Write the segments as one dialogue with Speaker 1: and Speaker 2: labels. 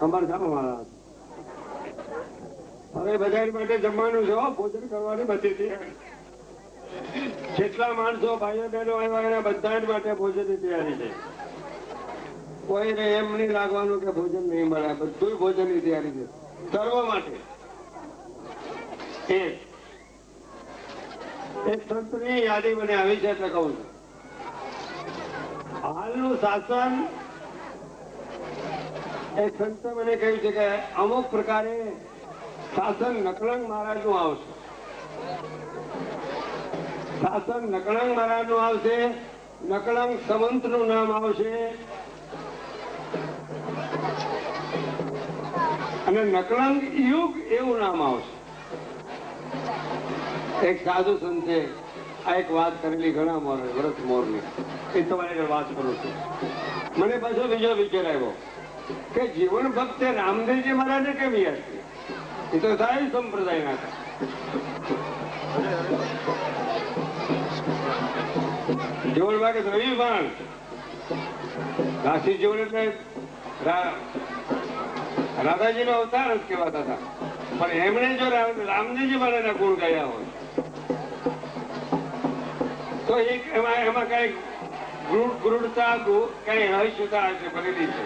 Speaker 1: અમારે જમવા હવે બધા માટે જમવાનું છે, ભોજન કરવાની બધી તૈયારી. જેટલા માણસો ભાઈઓ બહેનો આવ્યા એના બધા માટે ભોજનની તૈયારી છે. કોઈને એમ નહીં લાગવાનું કે ભોજન નહીં મળે, બધું ભોજનની તૈયારી છે સર્વ માટે. એક સંતની યાદી મને આવી છે એટલે કહું છું. હાલનું શાસન એક સંતે મને કહ્યું છે કે અમુક પ્રકારે શાસન નકળંગ મહારાજ નું આવશે. શાસન નકળંગ મહારાજ નું આવશે, નકળંગ સમંત નું નામ આવશે અને નકળંગ યુગ એવું નામ આવશે. એક સાધુ સંતે આ એક વાત કરેલી ઘણા વર્ષ મોરની, એ તમારી વાત કરું છું. મને પાછો બીજો વિચાર આવ્યો કે જીવન ભક્તે રામદેવજી મહારાજે કેમ યાદ કર્યું? એ તો સાહેબ સંપ્રદાય ના હતા. જીવન ભાગે રવિ બાણ રાશિ જીવન એટલે રાધાજી નો અવતાર જ કહેવાતા હતા, પણ એમણે જો રામદેવજી મહારાજના ગુણ ગાયા હોય તો એમાં કઈ ગૃઢતા કઈ રહસ્યતા ભરેલી છે.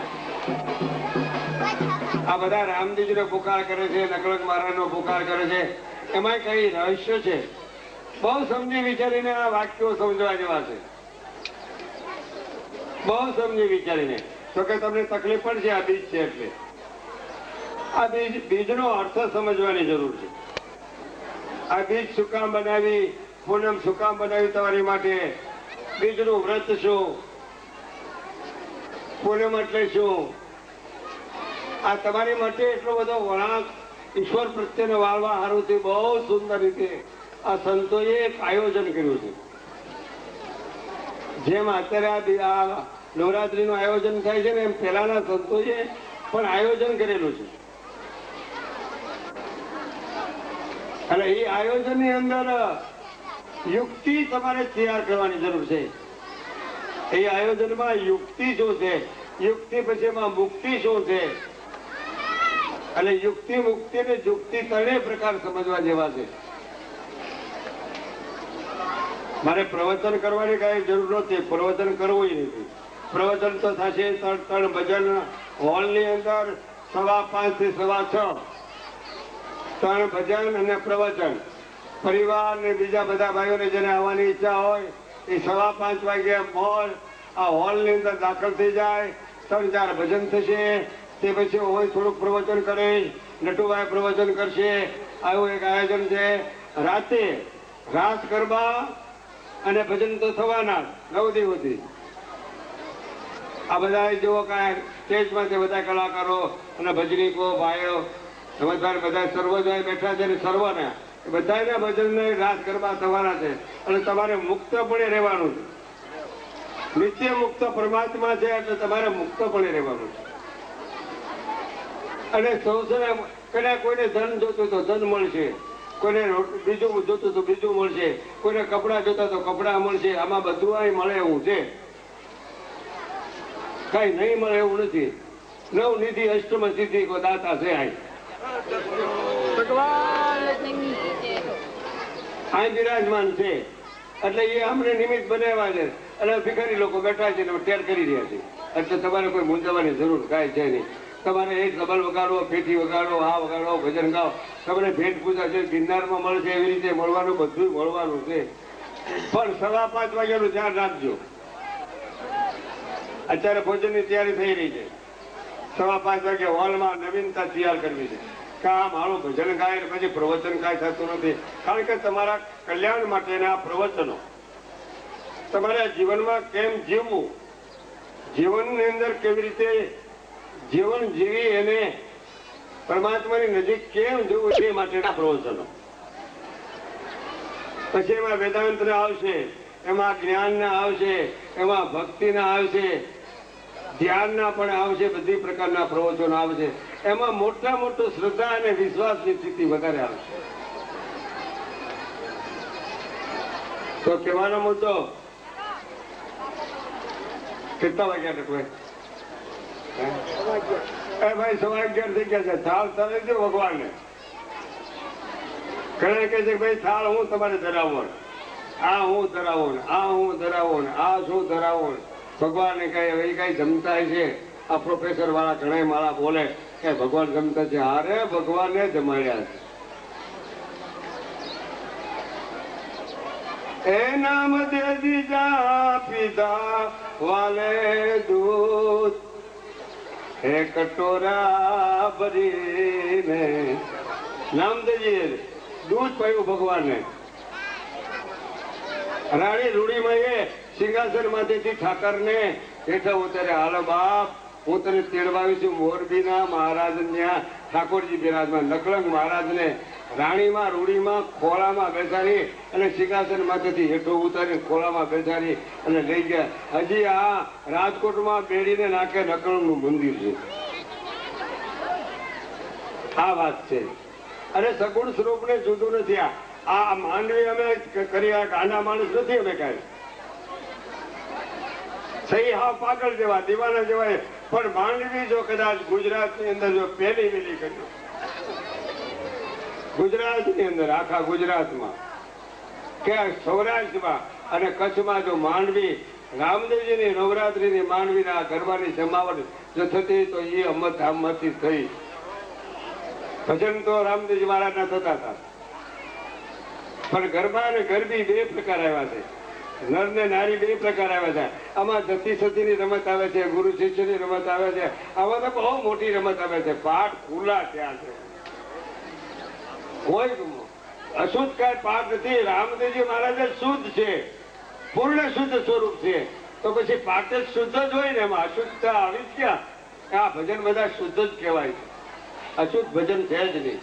Speaker 1: આ બધા રામદેવજી નો પુકાર કરે છે, નકળંગ મહારાજ નો પુકાર કરે છે, એમાં કઈ રહસ્ય છે? બહુ સમજી વિચારીને આ વાક્યો સમજવા જેવા છે. બહુ સમજી વિચારીને, તો કે તમને તકલીફ પડશે આ બીજ છે એટલે. આ બીજનો અર્થ સમજવાની જરૂર છે. આ બીજ શું કામ બનાવી, પૂનમ શું કામ બનાવી તમારી માટે, બીજનું વ્રત શું, પૂનમ એટલે શું, આ તમારી માટે એટલો બધો વળાંક ઈશ્વર પ્રત્યેનો વાળવા હારુંથી બહુ સુંદર રીતે આ સંતોએ એક આયોજન કર્યું છે. જેમ અત્યારે આ નવરાત્રીનું આયોજન થાય છે ને, એમ પહેલાના સંતોએ પણ આયોજન કરેલું છે. અને એ આયોજનની અંદર યુક્તિ તમારે તૈયાર કરવાની જરૂર છે. એ આયોજનમાં યુક્તિ શું છે, યુક્તિ પછી એમાં મુક્તિ શું છે, અને યુક્તિ મુક્તિ ને યુક્તિ ત્રણેય પ્રકાર સમજવા જેવા છે. મારે પ્રવચન કરવાની કઈ જરૂર નથી, પ્રવચન કરવું નથી. પ્રવચન તો થશે ત્રણ ભજન હોલ ની અંદર 5:15 થી 6:15, 3 ભજન અને પ્રવચન. પરિવાર ને બીજા બધા ભાઈઓને જેને આવવાની ઈચ્છા હોય એ 5:15 વાગે આ હોલ ની અંદર દાખલ થઈ જાય. 3-4 ભજન થશે, તે પછી હોય થોડુંક પ્રવચન કરે, નટુભાઈ પ્રવચન કરશે. આવું એક આયોજન છે. રાતે રાસ ગરબા અને ભજન તો થવાના 9 દિવસથી. આ બધા જેવો કાંઈ સ્ટેજમાં તે બધા કલાકારો અને ભજનીકો ભાઈઓ સમજદાર બધા સર્વજય બેઠા છે ને, સર્વને બધાના ભજનને રાસ ગરબા થવાના છે. અને તમારે મુક્તપણે રહેવાનું છે. નિત્ય મુક્ત પરમાત્મા છે એટલે તમારે મુક્તપણે રહેવાનું છે. અને સૌને કદાચ કોઈને ધન જોતું તો ધન મળશે, કોઈને બીજું જોતું તો બીજું મળશે, કોઈને કપડા જોતા તો કપડા મળશે. આમાં બધું મળે એવું છે, કઈ નહીં મળે એવું નથી. 9 નિધિ અષ્ટમ સિદ્ધિ કો દાતા છે. આ બિરાજમાન છે એટલે એ અમને નિમિત્ત બનાવ્યા છે. અને ભિખારી લોકો બેઠા છે ને ટેર કરી રહ્યા છે. એટલે તમારે કોઈ મૂંઝાવાની જરૂર કાંઈ છે નહીં. તમારે એક ડબલ વગાડો, પેઠી વગાડો, આ વગાડો, ભજન ગાઓ. તમને ભેટ પૂજા છે ગિરનારમાં મળશે એવી રીતે મળવાનું, બધું મળવાનું છે. પણ 5:15 વાગ્યાનું ધ્યાન રાખજો. અત્યારે ભોજનની તૈયારી થઈ રહી છે. 5:15 વાગે હોલમાં નવીનતા તૈયાર કરવી છે. આ મારું ભજન ગાય પછી પ્રવચન કાંઈ થતું નથી. કારણ કે તમારા કલ્યાણ માટેના પ્રવચનો, તમારા જીવનમાં કેમ જીવવું, જીવનની અંદર કેવી રીતે જીવન જીવી એને પરમાત્માની નજીક કેમ જવું તે માટેના પ્રવચનો. પછી એમાં વેદાંતના આવશે, એમાં જ્ઞાનના આવશે, એમાં ભક્તિના આવશે, ધ્યાનના પણ આવશે. બધી પ્રકારના પ્રવચનો આવશે. એમાં મોટા મોટું શ્રદ્ધા અને વિશ્વાસની સ્થિતિ વધારે આવશે. તો કહેવાનો મુદ્દો કેટલા વાગ્યા ટકવે? એ ભાઈ 11:15 થઈ ગયા છે, થાળ તરી દો ભગવાનને. ઘણા કહે છે કે ભાઈ થાળ હું તમારે ધરાવો, આ હું ધરાવો ને આ હું ધરાવો ને આ શું ધરાવો ને. ભગવાનને કહે એ કઈ જમતા છે. આ પ્રોફેસર વાળા ઘણા માળા બોલે કે ભગવાન જમતા છે. અરે ભગવાનને જમાડ્યા છે. એ નામ દે દીજા પીધા વાલે દૂધ, હે કટોરા ભરીને. નામદેવજીએ દૂધ પાયું ભગવાનને. રાણી રૂડીમાં એ સિંહાસન માંથી ઠાકરને હેઠા ઉતારે. હાલો બાપ, હું તને તેડવાવી છું મોરબીના મહારાજ ત્યાં ઠાકોરજી બિરાજમાન નકલંગ મહારાજને રાણીમાં રૂડીમાં ખોળામાં બેસાડી અને સિંહાસન માંથી હેઠો ઉતારી ખોળામાં બેસાડી અને લઈ ગયા. હજી આ રાજકોટમાં બેડીને નાખે નકલંગનું મંદિર છે. આ વાત છે. અને સગુણ સ્વરૂપને જુદું નથી. આ માંડવી અમે કરી આના માણસ નથી અમે કઈ સહી હા પાગલ જેવા દીવાના જેવા. પણ માંડવી જો કદાચ ગુજરાતની અંદર જો પહેલી વેલી કરી, ગુજરાતની અંદર આખા ગુજરાતમાં કે સૌરાષ્ટ્રમાં અને કચ્છમાં જો માંડવી રામદેવજીની નવરાત્રીની માંડવીના ગરબાની જમાવટ જો થતી તો એ અમદાવાદમાંથી થઈ. ભજન તો રામદેવજી મહારાજના થતા હતા, પણ ગરબા અને ગરબી બે પ્રકાર આવ્યા છે. નર ને નારી બે પ્રકાર આવ્યા છે. આમાં જતી સતીની રમત આવે છે, ગુરુ શિષ્યની રમત આવે છે. આમાં તો બહુ મોટી રમત આવે છે. પાઠ ખુલ્લા ત્યાં છે, કોઈ અશુદ્ધ કઈ પાઠ નથી. રામદેવજી મહારાજ શુદ્ધ છે, પૂર્ણ શુદ્ધ સ્વરૂપ છે. તો પછી પાઠ જ શુદ્ધ જ હોય ને, એમાં અશુદ્ધતા આવી જ ક્યાં? આ ભજન બધા શુદ્ધ જ કહેવાય છે, અશુદ્ધ ભજન છે જ નહીં.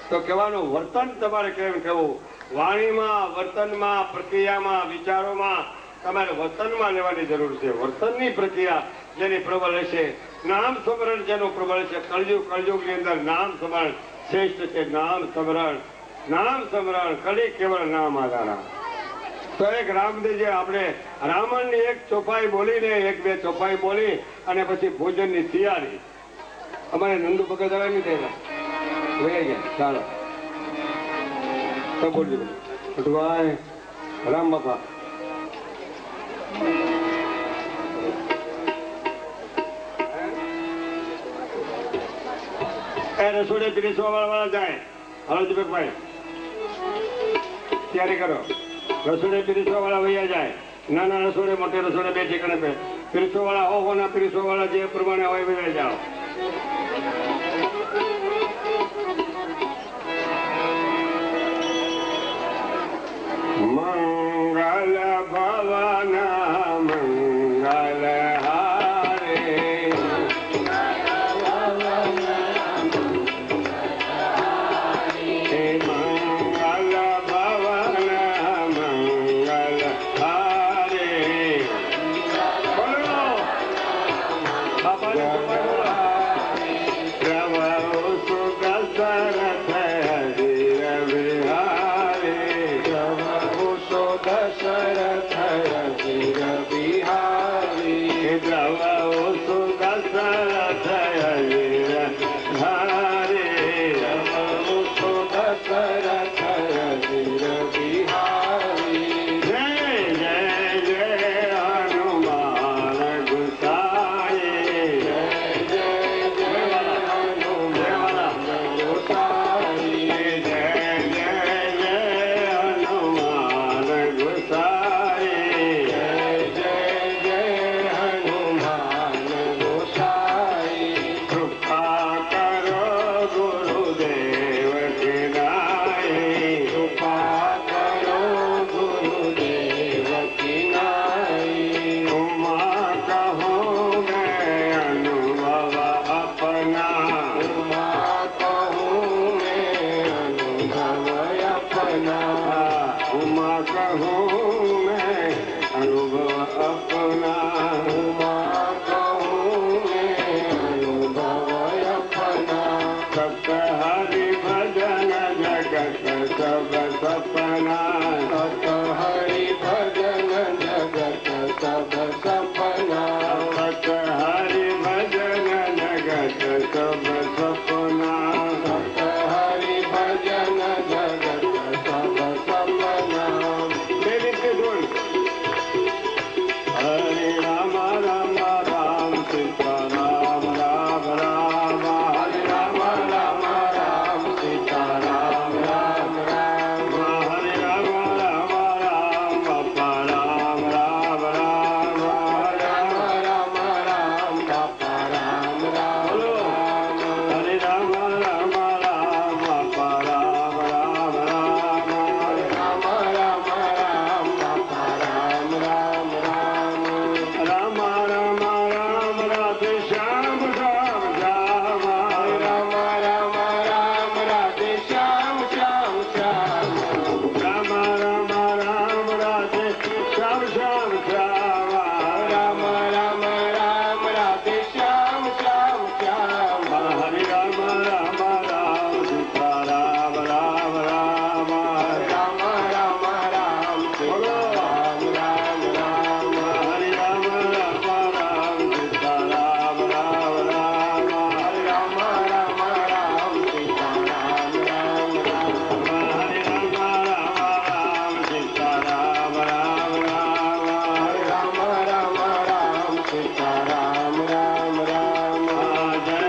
Speaker 1: તો કહેવાનું વર્તન તમારે કેમ કહેવું? વાણીમાં, વર્તનમાં, પ્રક્રિયામાં, વિચારોમાં તમારે વર્તનમાં લેવાની જરૂર છે. વર્તનની પ્રક્રિયા જેની પ્રબળ હશે, નામ સ્મરણ જેનું પ્રબળ છે. કળયુગની અંદર નામ સ્મરણ શ્રેષ્ઠ છે. નામ સ્મરણ કલી કેવળ નામ આધારા. તો એક રામદેવજી આપણે રાવણની એક ચોપાઈ બોલીને એક બે ચોપાઈ બોલી અને પછી ભોજનની તૈયારી. અમારે નંદુ ભગત આવે નહીં થયેલા લઈ ગયા. ચાલો તો બોલજો ભગવાન રામ બાપા. એ રસોડે પીરીસવા વાળા જાય. હલો દીપકભાઈ તૈયારી કરો. રસોડે પીરીસવા વાળા વૈયા જાય. નાના રસોડે મોટે રસોડે બે ઠેકાણે પે પીરીસવા વાળા હો ના પીરીસવા વાળા જે પ્રમાણે હોય વૈયા જાઓ. મંગલ ભવન મંગલ હારે, હે મંગલ ભવન મંગલ હારે. બોલો બાપા. सपना
Speaker 2: सत हरि भजन जगत सब सपना
Speaker 1: देवी के धुन हरे राम राम राम सीता राम राम राम
Speaker 2: हरे राम राम राम सीता राम राम राम
Speaker 1: हरे राम राम राम बापा राम राम राम
Speaker 2: राम राम राम बापा राम राम
Speaker 1: बोलो हरे राम राम राम बापा राम राम राम
Speaker 2: हरे राम राम राम बापा राम राम राम
Speaker 1: राम राम राम राधे श्याम श्याम श्याम
Speaker 2: हरे राम राम राम राधे श्याम श्याम श्याम
Speaker 1: राम राम राम राधे श्याम श्याम श्याम
Speaker 2: राम राम राम राधे श्याम श्याम श्याम
Speaker 1: हरे राम राम राम सीता राम राम राम
Speaker 2: राम राम राम सीता राम राम राम
Speaker 1: हरे राम राम राम सीता राम राम राम
Speaker 2: हरे राम राम राम सीता राम राम राम
Speaker 1: हरे राम राम राम सीता राम राम राम
Speaker 2: हरे राम राम राम सीता राम राम राम
Speaker 1: जय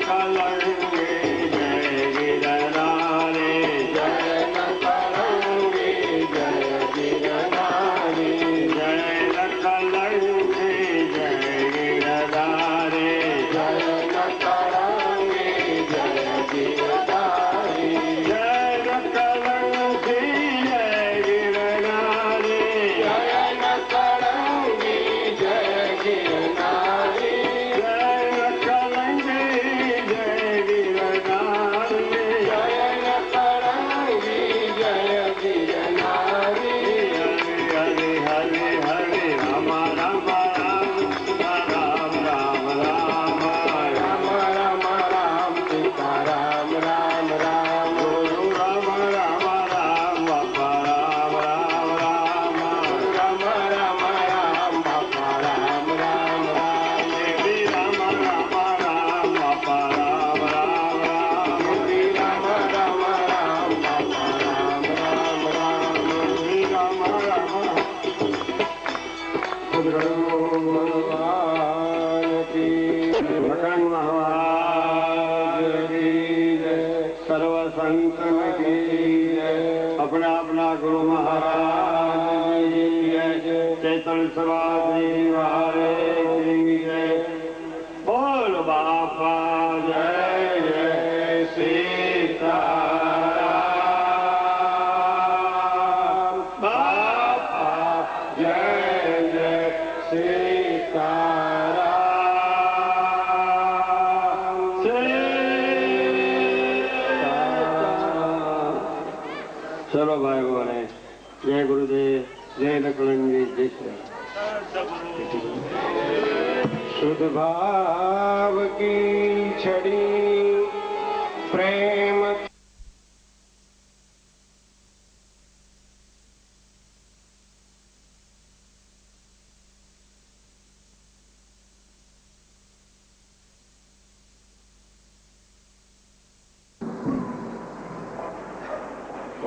Speaker 1: कलंगे जय गिरनारे
Speaker 2: जय नटरंगी जय गिरनारी
Speaker 1: जय कलंगे जय गिरनारे
Speaker 2: जय नटरंगी जय गिरधारी
Speaker 1: जय कलंगे जय गिरनारे
Speaker 2: जय नटरंगी जय गिरनारी
Speaker 1: जय कलंगे जय गिरनारे
Speaker 2: जय नटरंगी जय गिरनारी
Speaker 1: हरे हरे हरे राम राम राम राम राम राम
Speaker 2: राम राम राम सीता राम राम राम
Speaker 1: गुरु राम राम राम बापा राम राम राम
Speaker 2: राम राम राम बापा राम राम राम
Speaker 1: देवी राम राम राम बापा राम राम राम
Speaker 2: श्री राम राम राम बापा राम राम राम
Speaker 1: श्री राम राम
Speaker 2: भगवान की
Speaker 1: भगवान महाराज की जय सर्व संतन की जय अपना अपना गुरु महाराज की जय चैतन्य समाधि वाले की जय बोल बापा जय जय सीताराम बापा
Speaker 2: जय जय सीताराम
Speaker 1: चलो भाई बोले जय गुरुदेव जय नकलंगी जय श्री
Speaker 2: शुद्ध भाव की छड़ी प्रेम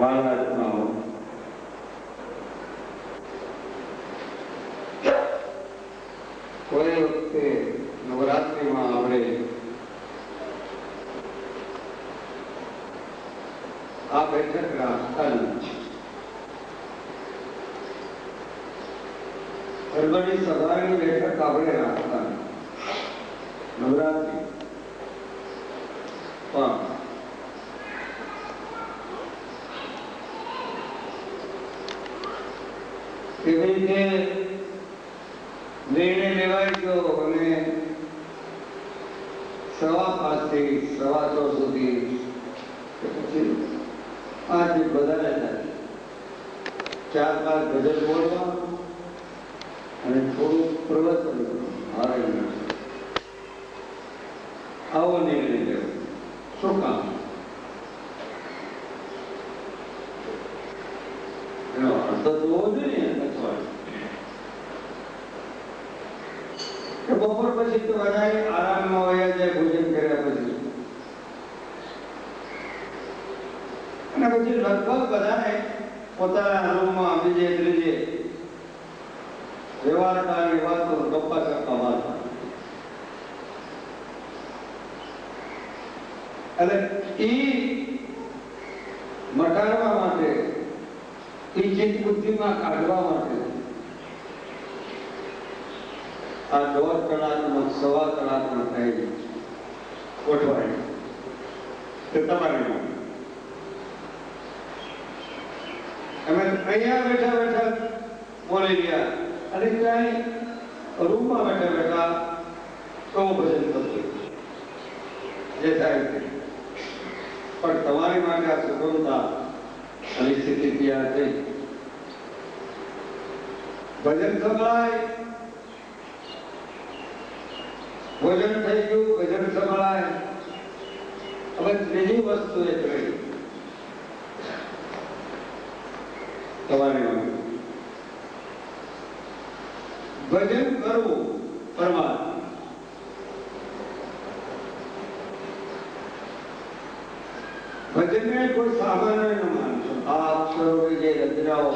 Speaker 1: વાળા કોઈ વખતે નવરાત્રિમાં આપણે આ બેઠક રાખતા ગરબાની સવારની બેઠક આપણે રાખતા નવરાત્રિ પણ એવી રીતે નિર્ણય લેવાય ગયો અને 5:15 થી 6:15 સુધી પછી આજે બધાને થાય 4-5 ગઝલ બોલવા અને થોડું પ્રવચન કરવું આવો નિર્ણય લેવો શું કામ એનો અર્થ તો હોવો જોઈએ ને કે બપોર પછી તો બધા આરામમાં વયા જાય ભોજન કર્યા પછી અને પછી લગભગ બધાએ પોતાના રૂમમાં બીજે ત્રીજે વ્યવહારકારની વાતો ગપ્પા કરતા વાતા. અને ઈ મટાડવા માટે, ઈ ચિત્ત બુદ્ધિમાં કાઢવા માટે આ 1.5 કલાકમાં 1.25 કલાકમાં થાય ગોઠવાય તે તમારી અમે અહીંયા બેઠા બેઠા બોલી ગયા અને ક્યાંય રૂમમાં બેઠા બેઠા તો ભજન થતું જે થાય તે. પણ તમારી માટે આ સુગમતા અને સ્થિતિ તૈયાર થઈ. ભજન સંભળાય, ભોજન થઈ ગયું, ભજન સંભળાય. હવે ત્રીજી વસ્તુ એક રહી તમારી માટે. ભજન કરવું પરમાત્મા. ભજનને કોઈ સામાન્ય ન માનશો. આ અક્ષરોની જે રચનાઓ,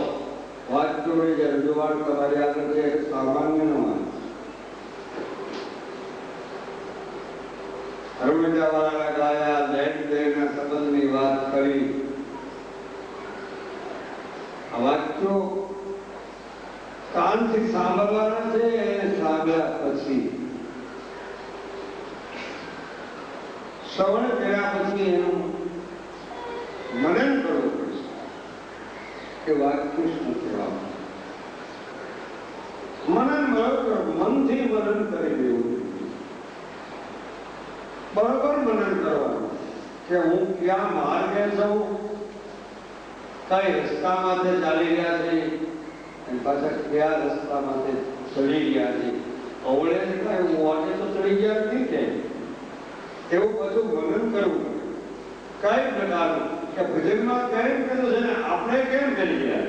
Speaker 1: વાક્યોની જે રજૂઆત તમારી આગળ છે એ સામાન્ય ન માનશો. અરુણિતાવાળા ગાયા, લેણ દેણના સંબંધની વાત કરી. આ વાક્યો કાનથી સાંભળવાના છે અને સાંભળ્યા પછી શ્રવણ કર્યા પછી એનું મનન કરવું પડશે કે વાક્ય શું કહેવાનું. મનન બરોબર મનથી મનન કરી દેવું, બરોબર મનન કરવાનું કે હું ક્યાં માર્ગે છું, કઈ રસ્તામાંથી ચાલી રહ્યા છે અને પાછા કયા રસ્તામાંથી ચડી ગયા છે. અવળે કાંઈ હું વાંચે તો ચડી ગયા નથી કે એવું બધું મનન કરવું. કઈ પ્રકારનું કે ભજનમાં કેમ કીધું છે ને આપણે કેમ કરી ગયા,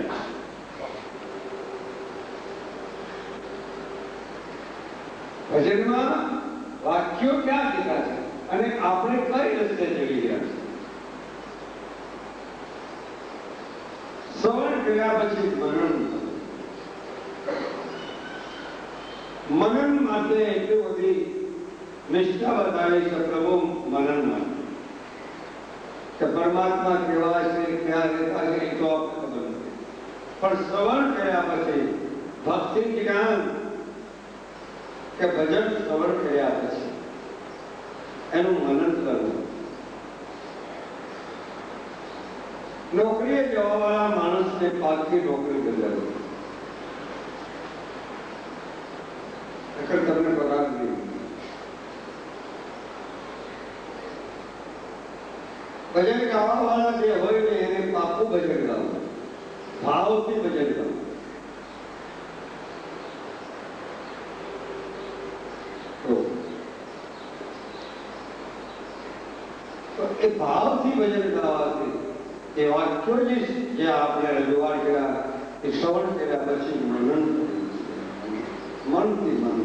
Speaker 1: ભજનમાં વાક્યો ક્યાં કીધા છે અને આપણે કઈ રસ્તે ચડી ગયા છે. શ્રવણ કર્યા પછી મનન માટે એટલી બધી નિષ્ઠા બતાવી છે પ્રભુ મનન માટે કે પરમાત્મા કેવા છે, ક્યાં રહેતા છે એ તો આપણે ખબર નથી. પણ શ્રવણ કર્યા પછી ભક્તિ જ્ઞાન કે ભજન શ્રવણ કર્યા પછી એનું મનન કરવું. નોકરીએ જવા વાળા માણસને પાકી નોકરી બદલાવી તમને પગાર નહીં. ભજન ગાવા વાળા જે હોય ને એને પાકું ભજન ગાવું, ભાવથી ભજન ગાવું. તો એ ભાવથી ભજન ગાવાથી એ વાક્યો જે આપણે રજૂઆત કર્યા એ શ્રવણ કર્યા પછી મનન મનથી મન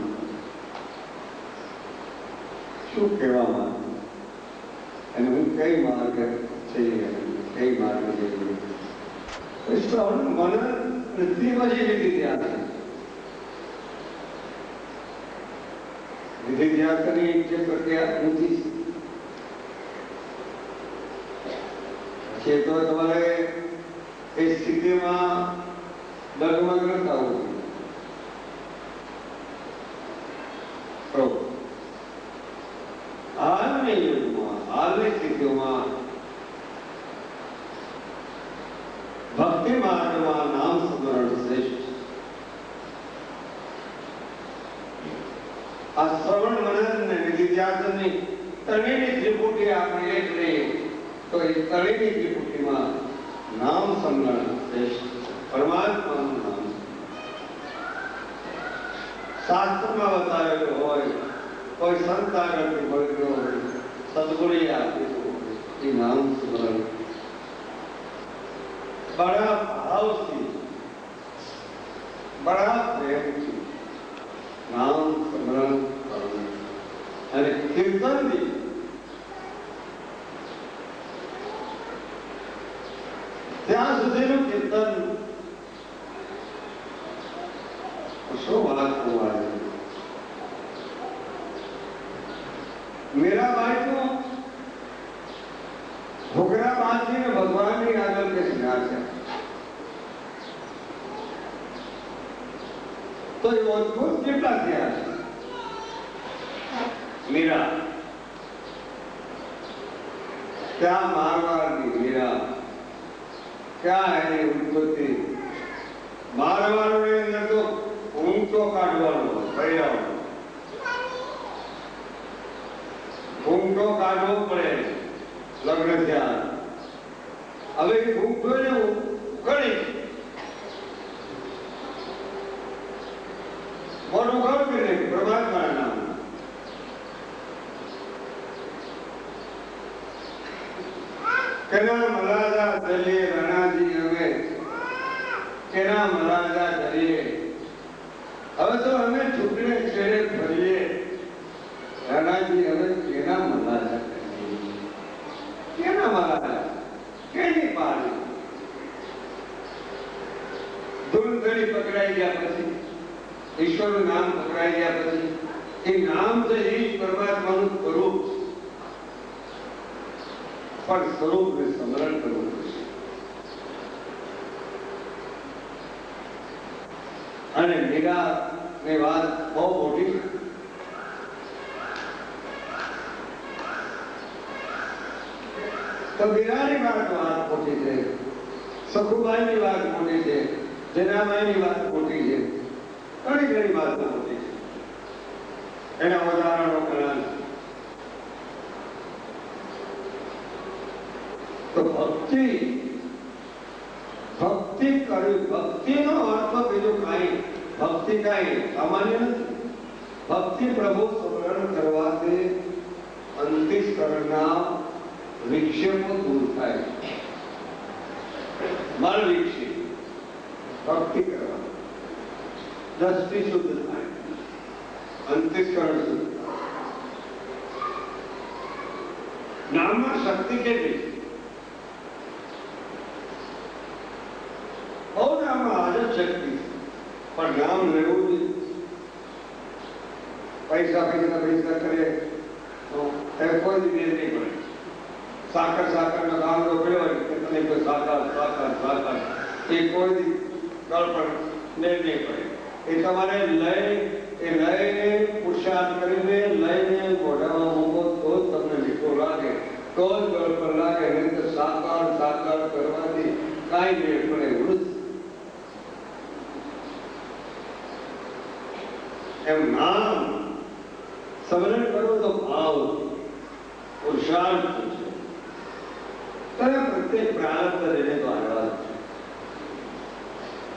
Speaker 1: શું કહેવા માંગે અને હું કઈ માર્ગ છે, કઈ માર્ગ છે. શ્રવણ મનન વૃદ્ધિમાં જે વિધિ ધ્યાન છે, વિધિ ધ્યાન કરી જે પ્રક્રિયા નથી છે તો તમારે એ સ્થિતિમાં ડગમગ ન થવું. હાલની યુગમાં, હાલની સ્થિતિઓમાં ભક્તિ માર્ગમાં નામ સ્મરણ શ્રેષ્ઠ. આ શ્રવણ મનન ને વિધિ ધ્યાનની ત્રણેયની ત્રિપુટી આપણે એક લઈએ તો એ ત્રણેયની ત્રિપુટીમાં નામ સ્મરણ શ્રેષ્ઠ. પરમાત્માનું નામ શાસ્ત્રમાં બતાવેલું હોય, કોઈ સંત આગળથી મળ્યો હોય, સદગુણી આપેલું એ નામ સ્મરણ બડા ભાવથી, બડા પ્રેમથી નામ સ્મરણ કરવું અને કીર્તનથી ત્યાં સુધીનું કીર્તન શું વાત કહેવાય. મીરાબાઈ તો ઘોઘરા બાંધીને ભગવાનની આગળ કે શિંગાર છે. તો એ અદભુત કેટલા થયા છે મીરા. क्या मारवाड़ की मीरा, क्या है ये उत्पत्ति. मारवाड़ के अंदर तो ऊंटो काटवानो पड़ेगा, ऊंटो काटવો પડે લગ્ન થયા. હવે એ ઊંટો ને ઉકળી મોટું ઘર કરી પરમાત્મા નામ. કેના મલાજા ચલીએ રણાજી અમે, કેના મલાજા ચલીએ. હવે તો અમે છૂટને છેડે ફરીએ. રણાજી હવે કેના મલાજા કરીએ, કેના મલાજા, કેની પાડી. ધૂળધડી પકડાઈ ગયા પછી, ઈશ્વરનું નામ પકડાઈ ગયા પછી, એ નામ તો એ જ પરમાત્માનું સ્વરૂપ, પણ સ્વરૂપને સ્મરણ કરવું પડશે. અને મીરાની વાત બહુ મોટી. તો મીરાની વાત મોટી છે, સખુબાઈની વાત મોટી છે, જનાબાઈની વાત મોટી છે, ઘણી ઘણી વાતો મોટી છે. એના ઉદાહરણો ઘણા છે. તો ભક્તિ, ભક્તિ કરવી, ભક્તિનો અર્થ બીજું કાંઈ, ભક્તિ કાંઈ સામાન્ય નથી. ભક્તિ પ્રભુ સ્મરણ કરવાથી અંતઃકરણના વિક્ષેપો દૂર થાય. મળ વિક્ષેપ ભક્તિ કરવા, દ્રષ્ટિ શુદ્ધ થાય, અંતઃકરણ શુદ્ધ થાય. નામમાં શક્તિ કેટલી છે. બહુ નામમાં હાજર શક્તિ, પણ નામ લેવું જ પૈસા કરે તો કોઈ જ મેળ નહીં પડે. સાકર સાકરનો નામ રોકડ્યો હોય કે તમે કોઈ સાકર સાકર સાકર, એ કોઈ ગળ પર મેળ નહીં પડે. એ તમારે લઈને પુરુષાર્થ કરીને લઈને મોઢામાં મૂકો તો જ તમને મીઠું લાગે, તો જ ગળ પર લાગે. નહીં તો સાકાર સાકાર કરવાથી કાંઈ મેળ પડે એવું નથી. એમ નામ સ્મરણ કરો તો ભાવ પુરુષાર્થ છે. પ્રત્યેક પ્રારબ્ધ લઈને તો આવ્યા છે.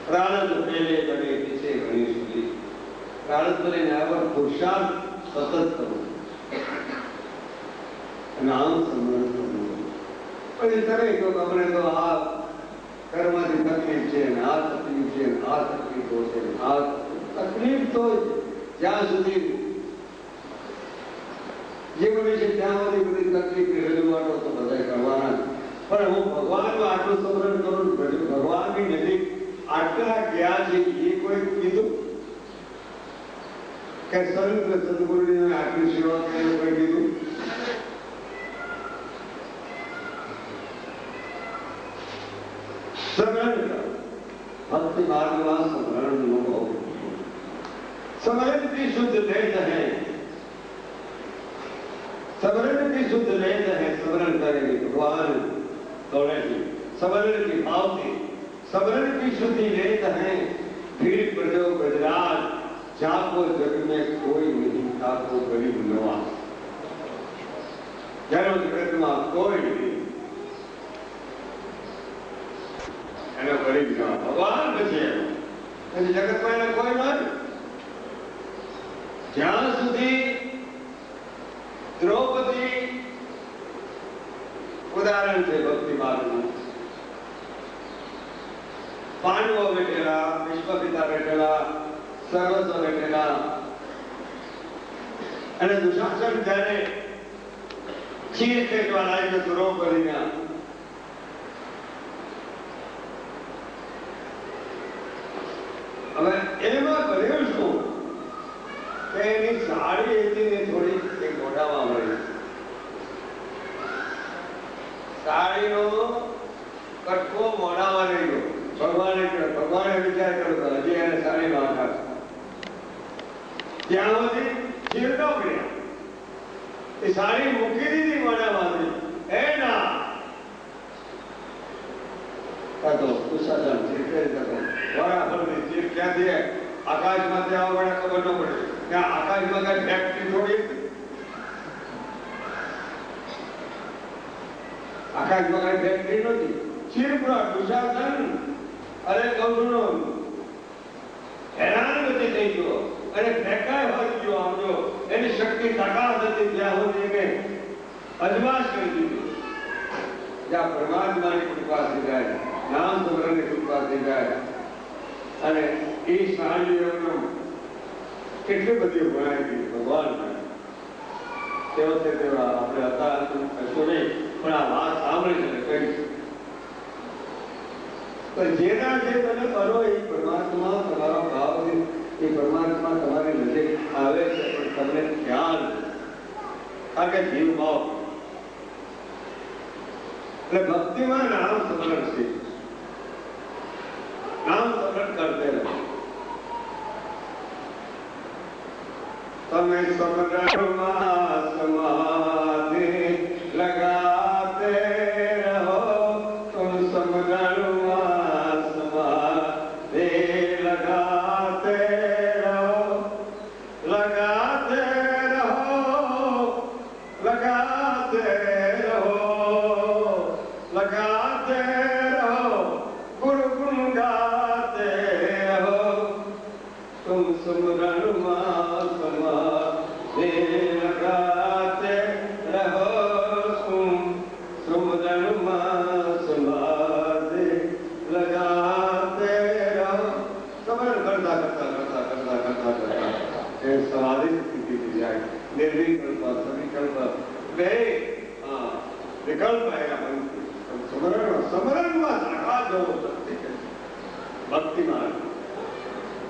Speaker 1: પ્રારબ્ધ પહેલે બને પીછે ઘણી સુધી. પ્રારબ્ધ લઈને આવ્યા, પુરુષાર્થ સતત કરવો, નામ સ્મરણ કરવું. પછી કરે તો તમને તો આ કર્મથી તકલીફ છે, આ તકલીફ છે, આ તકલીફો છે, આ તકલીફ તો જ્યાં સુધી જીવન છે ત્યાં સુધી બધી તકલીફની રજૂઆતો તો બધા કરવાના. પણ હું ભગવાનનું આટલું સ્મરણ કરું, ભગવાનની નજીક આટલા ગયા છે, એ કોઈ કીધું કે સંત સદગુરુની આટલી સેવા કરી કોઈ કીધું? સ્મરણ કરો. ભક્તિ માર્ગમાં સ્મરણનો બહુ स्मरण की शुद्ध लेत है, स्मरण की शुद्ध लेत है. स्मरण करेंगे भगवान दौड़ेंगे. स्मरण की भाव से स्मरण की शुद्धि लेत है. भीड़ प्रजो गजराज, जाको जग में कोई नहीं था तो गरीब नवाज. जन्म जगत में कोई नहीं एना गरीब नवाज भगवान बचे. जगत में एना कोई नहीं. જ્યાં સુધી દ્રૌપદી ઉદાહરણ છે ભક્તિ માર્ગનું. પાંડવો બેઠેલા, વિશ્વપિતા બેઠેલા, સર્વસ્વ બેઠેલા, અને દુશાસન જ્યારે ચીર ફેંકવા લાગ્યો દ્રૌપદીના, સાડી હતી ને થોડી એક મોઢામાં મળી. સાડીનો કટકો મોઢામાં લઈ ગયો. ભગવાને વિચાર કર્યો હતો હજી એને સાડીનો આકાર ત્યાં સુધી ચીર ન કર્યા. એ સાડી મૂકી દીધી મોઢામાંથી. એ ના તો દુશાસન ચીર ક્યાંથી આકાશમાંથી આવવા ખબર ન પડે. ત્યાં આકાશમાં કઈ ફેક્ટરી થોડી આકાશમાં કઈ ફેક્ટરી નથી. ચીરપુરા દુશાસન અરે કૌશનો હેરાન બધી થઈ ગયો અને ફેંકાય હોઈ ગયો. આમ જો એની શક્તિ તાકાત હતી ત્યાં સુધી એને અજમાશ કરી દીધી. જ્યાં પરમાત્માની કૃપા થઈ જાય, નામ સ્મરણની કૃપા થઈ જાય અને એ સાડીઓનો કેટલી બધી ભણાઈ ગઈ ભગવાન. તેઓ તે તેવા આપણે હતા કશું નહીં, પણ આ વાત સાંભળી છે કહીશ. પણ જેના જે તમે કરો એ પરમાત્મા તમારો ભાવ એ પરમાત્મા તમારી નજીક આવે છે, પણ તમને ખ્યાલ કારણ કે જીવ ભાવ એટલે ભક્તિમાં નામ સ્મરણ છે. नाम स्मरण करते रहो. तमें स्मरण समाधि लगाते रहो. तुम स्मरण समाधि लगाते रहो. लगाते रहो. लगाते रहो. लगाते रहो. गुरु गुण गाते रहो. तुम स्मरण समाधि लगाते रहो. तुम स्मरण समाधि लगाते रहो. स्मरण करता करता करता करता करता करता समाधि स्थिति की जाए. निर्विकल्प सविकल्प वे विकल्प आएगा मन. समरण साक्षात जવો શક્તિ છે. ભક્તિમાં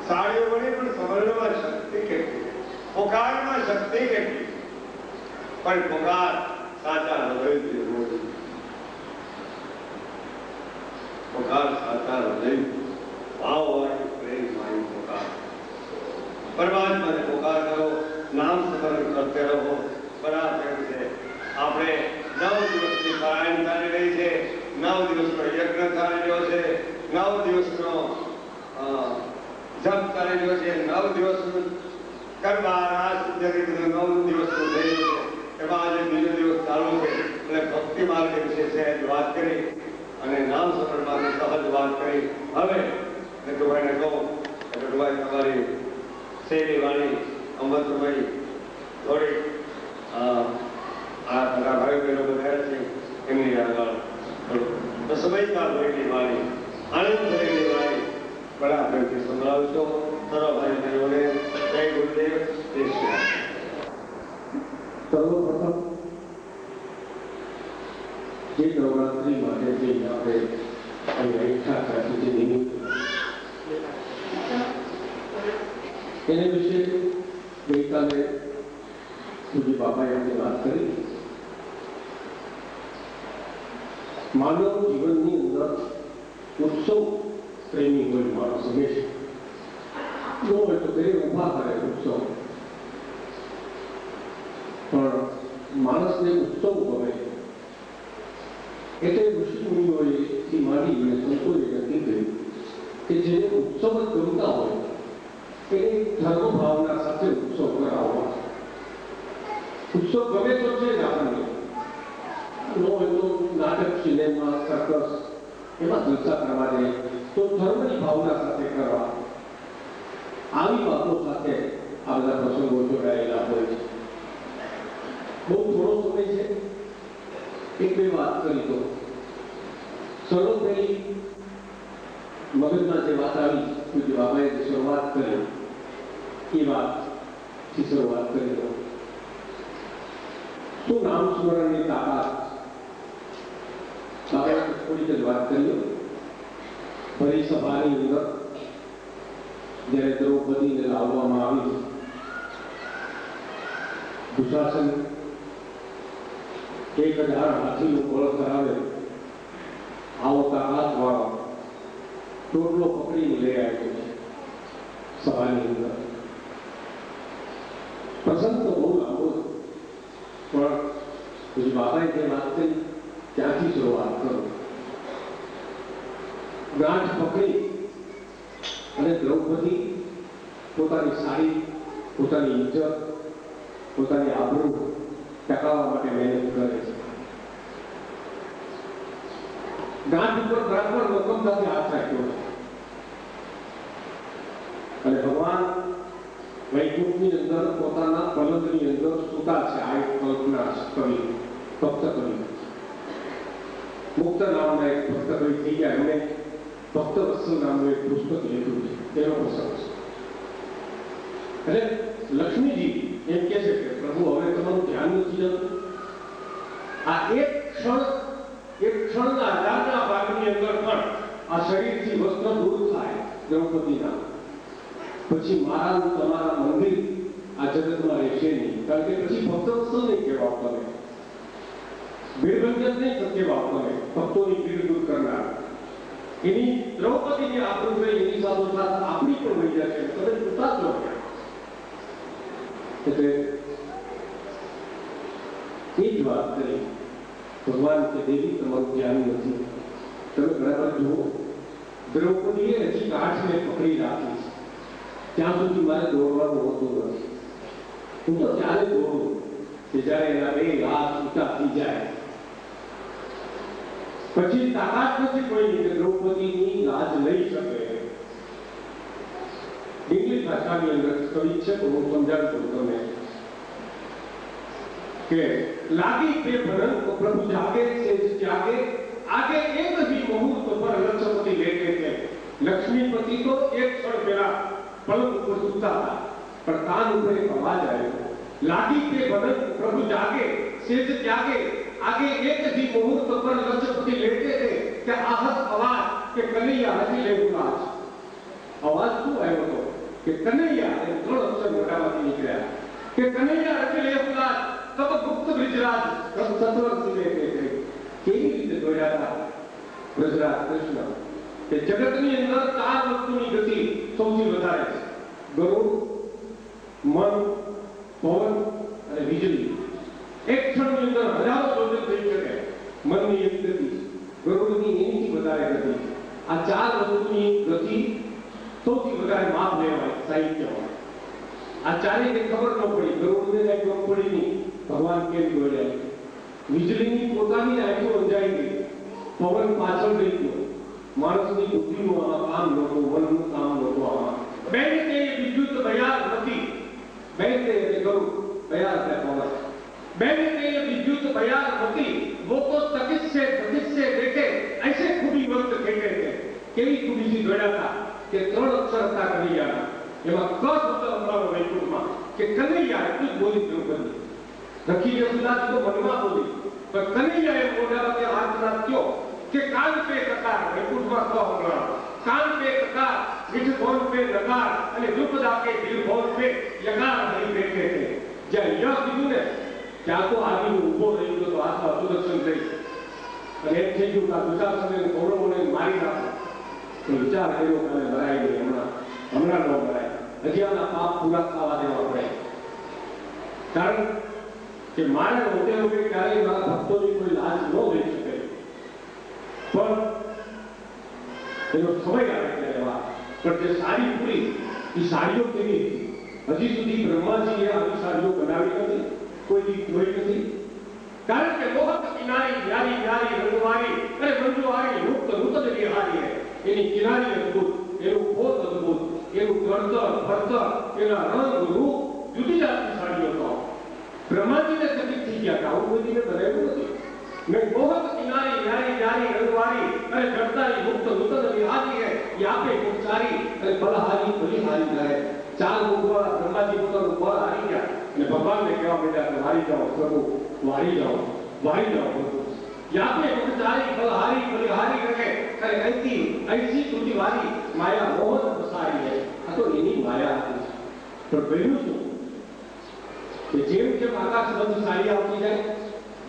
Speaker 1: સાડીઓ બની પણ સમરણમાં શક્તિ કેટલી, પોકારમાં શક્તિ કેટલી. પણ પોકાર સાચા હૃદયથી હોવી. પોકાર સાચા હૃદય ભાવ હોય પ્રેમ હોય પોકાર. પરમાત્માને પોકાર કરો, નામ સ્મરણ કરતે રહો. બરાબર છે. આપણે 9 દિવસની પારાયણ ચાલી રહી છે. 9 દિવસનો યજ્ઞ ચાલી રહ્યો છે. 9 દિવસનો જપ ચાલી રહ્યો છે. 9 દિવસનું કરવા રાસ જગત 9 દિવસનું થઈ રહ્યું છે. એમાં આજે બીજો દિવસ ચાલુ છે. એટલે ભક્તિ માર્ગ વિશે સહેજ વાત કરી અને નામ સ્મરણ માટે સહજ વાત કરી. હવે નટુભાઈને કહું નટુભાઈ તમારી સેવી વાણી અમૃતભાઈ થોડીક આ બધા ભાઈ બહેનો બધા છે એમની આગળ સમયતા ભરેલી વાણી, આનંદ ભરેલી વાણી બરાબરથી સંભળાવશો. સર્વ ભાઈ બહેનોને જય ગુરુદેવ.
Speaker 3: સર્વપ્રથમ જે નવરાત્રી માટે જે આપણે અહીંયા ઈચ્છા રાખી છે નિમિત્ત એને વિશે ગઈકાલે પૂજ્ય બાપાએ અમને વાત કરી. માનવ જીવનની અંદર ઉત્સવ પ્રેમી હોય માણસ હંમેશા. ન હોય તો ઘરે ઊભા કરે ઉત્સવ, પણ માણસને ઉત્સવ ગમે. એટલે ઋષિમુનિઓએ માંડી અને સંતોએ નક્કી કર્યું કે જેને ઉત્સવ જ ગમતા હોય એને ધર્મ ભાવના સાથે ઉત્સવ કરાવવા. ઉત્સવ ગમે તો છે જ આપણને. નો હોય તો નાટક, સિનેમા, સર્કસ એમાં જલસા કરવા દે, તો ધર્મની ભાવના સાથે કરવા. આવી વાતો સાથે આ બધા પ્રસંગો જોડાયેલા હોય છે. બહુ થોડો સમય છે, એક બે વાત કરી દો. સર્વપહેલી મગજમાં જે વાત આવી, પૂજ્ય બાબાએ જે શરૂઆત કરી એ વાતથી શરૂઆત કરી દો. શું નામ સ્મરણની તાકાત? બાબાએ થોડીક જ વાત કરી. ફરી સભાની અંદર જ્યારે દ્રૌપદીને લાવવામાં આવી દુશાસન 1000 હાથીનું બળ કરાવે આવો તાકાતવાળો ટોટલો પકડીને લઈ આવ્યો છે સભાની અંદર. પ્રસંગ તો બહુ લાંબો છે, પણ પછી બાબાએ જે વાત કરી ત્યાંથી શરૂઆત કરો. ગાંઠ પકડી અને દ્રૌપદી પોતાની સાડી, પોતાની ઇજ્જત, પોતાની આબરૂ ટકાવવા માટે મહેનત કરે છે. ગાંઠ ઉપર બરાબર મક્કમતાથી હાથ રાખ્યો છે અને ભગવાન વૈકુંઠની અંદર પોતાના પલંગની અંદર સૂતા છે. આ એક કલ્પના કવિ, ભક્ત કવિ, મુક્ત નામના એક ભક્ત કવિ થઈ ગયા. એમણે ભક્ત વત્સલ નામનું એક પુસ્તક લખ્યું છે, તેનો પ્રસંગ છે. એટલે લક્ષ્મીજી એમ કહે છે કે પ્રભુ હવે તમારું ધ્યાન નથી જતું. આ એક ક્ષણના હજારના ભાગની અંદર પણ આ શરીરથી વસ્ત્ર દૂર થાય દ્રૌપદીના, પછી મારા તમારા મંદિર આ જગતમાં રહેશે નહીં. કારણ કે પછી ભક્ત વત્સલ નહીં કહેવા તમે, ભીડભંજન નહીં કહેવા તમે, ભક્તોની ભીડ દૂર કરનાર. એની દ્રૌપદીની આબરૂ ગઈ, એની સાથોસાથ આપણી પણ વહી જશે. તમે પૂછતા જ ન. એટલે એ જ વાત કરી ભગવાન કે દેવી તમારું ધ્યાન નથી. તમે બરાબર જુઓ, દ્રૌપદીએ હજી કાઠને પકડી રાખી છે. ત્યાં સુધી મારે દોડવાનું હોતું નથી. હું તો ત્યારે દોડું કે જ્યારે એના બે હાથ ઊંચા થઈ જાય. પછી તાકાત નથી કોઈની કે દ્રૌપદીની લાજ લઈ શકે. ઇંગ્લિશ ભાષાની અંદર કવિ છે, તો હું સમજાવું છું તમને કે લાગી पे भरन को प्रभु जागे से जागे आगे एक ही मुहूर्त पर लक्ष्मीपति लेटे थे. लक्ष्मीपति तो एक क्षण मेरा पलंग ऊपर सूता था, पर कान ऊपर एक आवाज आई, लागी पे भरन प्रभु जागे सेज त्यागे आगे एक ही मुहूर्त पर लक्ष्मीपति लेटे थे. क्या आहत आवाज के कन्हैया हसी ले उलाज. आवाज શું આવ્યો હતો કે કનૈયા, એ 3 અક્ષર મોઢામાંથી નીકળ્યા કે કનૈયા હસી લે ઉલાજ. तब गुप्त ब्रजराज सत्वर सीधे थे. केवी रीते दौड़્યા હતા ब्रजराज कृष्ण કે જગતની અંદર 4 વસ્તુની ગતિ સૌથી વધારે છે: ગરુડ, મન, પવન અને વીજળી. એક ક્ષણની અંદર હજારો યોજન થઈ શકે. મનની એક ગતિ, ગરુડની એની વધારે ગતિ. આ 4 વસ્તુની ગતિ સૌથી વધારે માપ લેવાય સાહિત્યમાં. આ ચારેયને ખબર ન પડી, ગરુડને કઈ ખબર પડી નહીં ભગવાન કેમ દોડ્યા. વીજળીની પોતાની આંખો અંજાઈ ગઈ, પવન પાછળ રહી ગયો, માણસની બુદ્ધિનું આમાં કામ નહોતું, મનનું કામ નહોતું આમાં. બેન તે વિદ્યુત બયાર નથી. બેન તે ગરુડ, બયાર એટલે પવન. બેન તે विद्युत बयार होती वो तो तकिस से देखे ऐसे खूबी वक्त खेते थे. केवी खूबीથી દોડ્યા હતા કે 3 અક્ષર હતા કનૈયાના. એમાં ક શબ્દ અમરાવો વૈકુંઠમાં કે કનૈયા એટલું જ બોલી દ્રૌપદી. રખી યશોદાજી તો મનમાં બોલી, પણ કનૈયાએ મોઢામાં હાથ નાખ્યો કે કાન પે કકાર. વૈકુંઠમાં ક અમરાવો, કાન પે કકાર, મીઠ ભોન પે નગાર અને દ્રુપદા કે દિલ ભોન પે યગાર નહીં બેઠે છે. જ્યાં યશ કીધું ને ત્યાં તો આવીને ઊભો રહી ગયો તો હાથમાં સુદર્શન થઈ અને એમ થઈ ગયું કે આ દુશાસનને કૌરવોને મારી નાખો. તો વિચાર કર્યો કે લડાઈ ગઈ, હમણાં ન લડાય, હજી આના પાપ પૂરા થવા દેવા પડે. કારણ કે મારે હોતે હોતે ક્યારેય મારા ભક્તોની કોઈ લાજ ન લઈ શકે, પણ એનો સમય આવે ત્યારે વાત. પણ જે સાડી પૂરી એ સાડીઓ કેવી હતી? હજી સુધી બ્રહ્માજીએ આવી સાડીઓ બનાવી નથી, કોઈ દી જોઈ નથી. કારણ કે મોહક કિનારી ન્યારી ન્યારી રંગવારી અને મંજુવારી મુક્ત નૂતન વિહારી હે. એની કિનારી અદભુત, એનું પોત અદભુત, એનું કરતર ભરતર, એના રંગ રૂપ જુદી જાતની સાડીઓ તો બ્રહ્માજીને ચકિત થઈ ગયા કે આવું કોઈ દીને બનાવ્યું નથી. મેં મોહક કિનારી ન્યારી ન્યારી રંગવારી અને જડતારી મુક્ત નૂતન વિહારી હે. એ આપે ગુણચારી અને બલહારી બલિહારી જાય. 4 મુખવાળા બ્રહ્માજી પોતાનું બળ હારી ગયા અને ભગવાનને કહેવા માંડ્યા કે વારી જાઓ પ્રભુ, વારી જાઓ પ્રભુ. યાપે ગુણચારી બલહારી બલિહારી રહે અને ऐसी तुझी वारी माया मोहन बसारी है. આ તો એની માયા હતી. પણ બન્યું શું? કે જેમ જેમ આકાશબંધ સાડી આવતી જાય,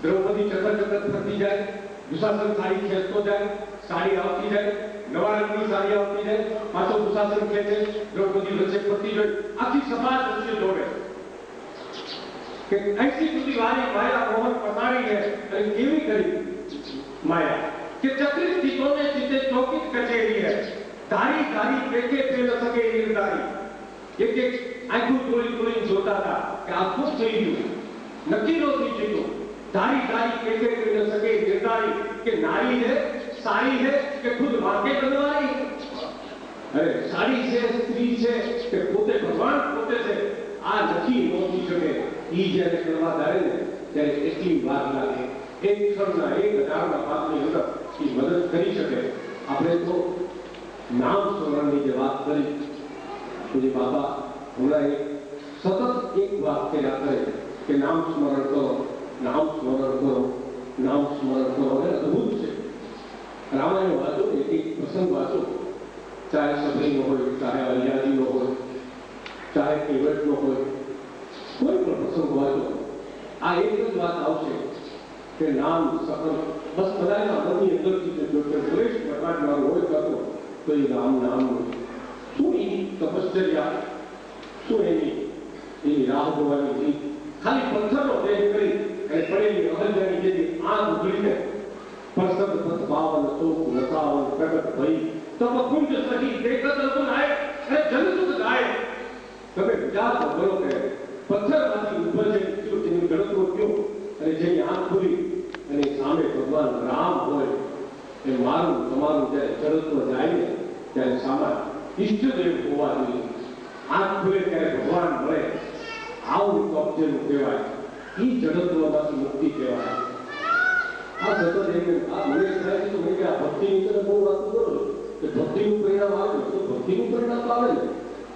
Speaker 3: દ્રૌપદી ચક્કર ચક્કર ફરતી જાય, દુશાસન સાડી ખેંચતો જાય, સાડી આવતી જાય, નવા રંગની સાડી આવતી જાય, પાછો દુશાસન ખેંચે, દ્રૌપદી વચ્ચે ફરતી જાય, આખી સભા દ્રશ્ય જોવે કે ऐसी સુધી વાળી માયા મોહન પસાડી है અને કેવી કરી માયા કે ચક્રિત ચિત્તોને ચિત્તે ચોકિત કચેરી है, धारी धारी पेके पे न सके निर्धारी, એક એક આંખો ખોલી ખોલી જોતા હતા કે આ શું થઈ ગયું, નક્કી નો થઈ ચૂક્યું, धारी धारी पेके पे न सके निर्धारी કે નારી है सारी है કે खुद वाके बनवारी, अरे सारी છે સ્ત્રી છે કે પોતે ભગવાન પોતે છે, આ નક્કી નો થઈ શકે। ઈ જ્યારે કરવા જાય ને ત્યારે એટલી વાર લાગે, એક ક્ષણના 1000ના પાપની અંદર ઈ મદદ કરી શકે। આપણે તો નામ સ્મરણની જે વાત કરી પૂજ્ય બાબા હમણાં સતત એક વાક્ય યાદ કરે કે નામ સ્મરણ કરો, નામ સ્મરણ કરો, નામ સ્મરણ કરો, એ અદભુત છે। રામાયણ વાંચો, એક પ્રસંગ વાંચો, ચાહે સભરીનો હોય, ચાહે અલિયાદીનો હોય, ચાહે કેવટનો હોય, કોઈ પણ પ્રસંગ વાંચો, આ એક જ વાત આવશે કે નામ સફળ બસ બધાના મનની અંદરથી જો ક્લેશ પ્રકારનારો હોય કરતો તો એ રામ નામનું શું એ તપશ્ચર્યા, શું એની રાહ જોવાની રીત, ખાલી પથ્થરનો દેહ કરી અને પડેલી અહલ્યાની જે આંખ ઉઘડીને પરસદ પથ પાવન ચોક નસાવન પ્રગટ ભઈ તપ કુંજ સહી દેખત અવનાય અને જનસુખ ગાય। તમે વિચાર તો કરો કે પથ્થરમાંથી ઉપજે તેની ગણતરો કયો અને જેની આંખ ખુલી અને સામે ભગવાન રામ હોય, એ મારું તમારું જ્યારે ચરત્વ જાય ને ત્યારે સામાન ઈષ્ટદેવ હોવા જોઈએ, આંખ ખુલે ત્યારે ભગવાન મળે, આવું કબજેનું કહેવાય, એ જડત્વમાંથી મુક્તિ કહેવાય। આ સતત આ મને થાય છે તો મેં કે આ ભક્તિની તરફ બહુ વાતો કરો કે ભક્તિનું પરિણામ આવે તો ભક્તિનું પરિણામ તો આવે ને,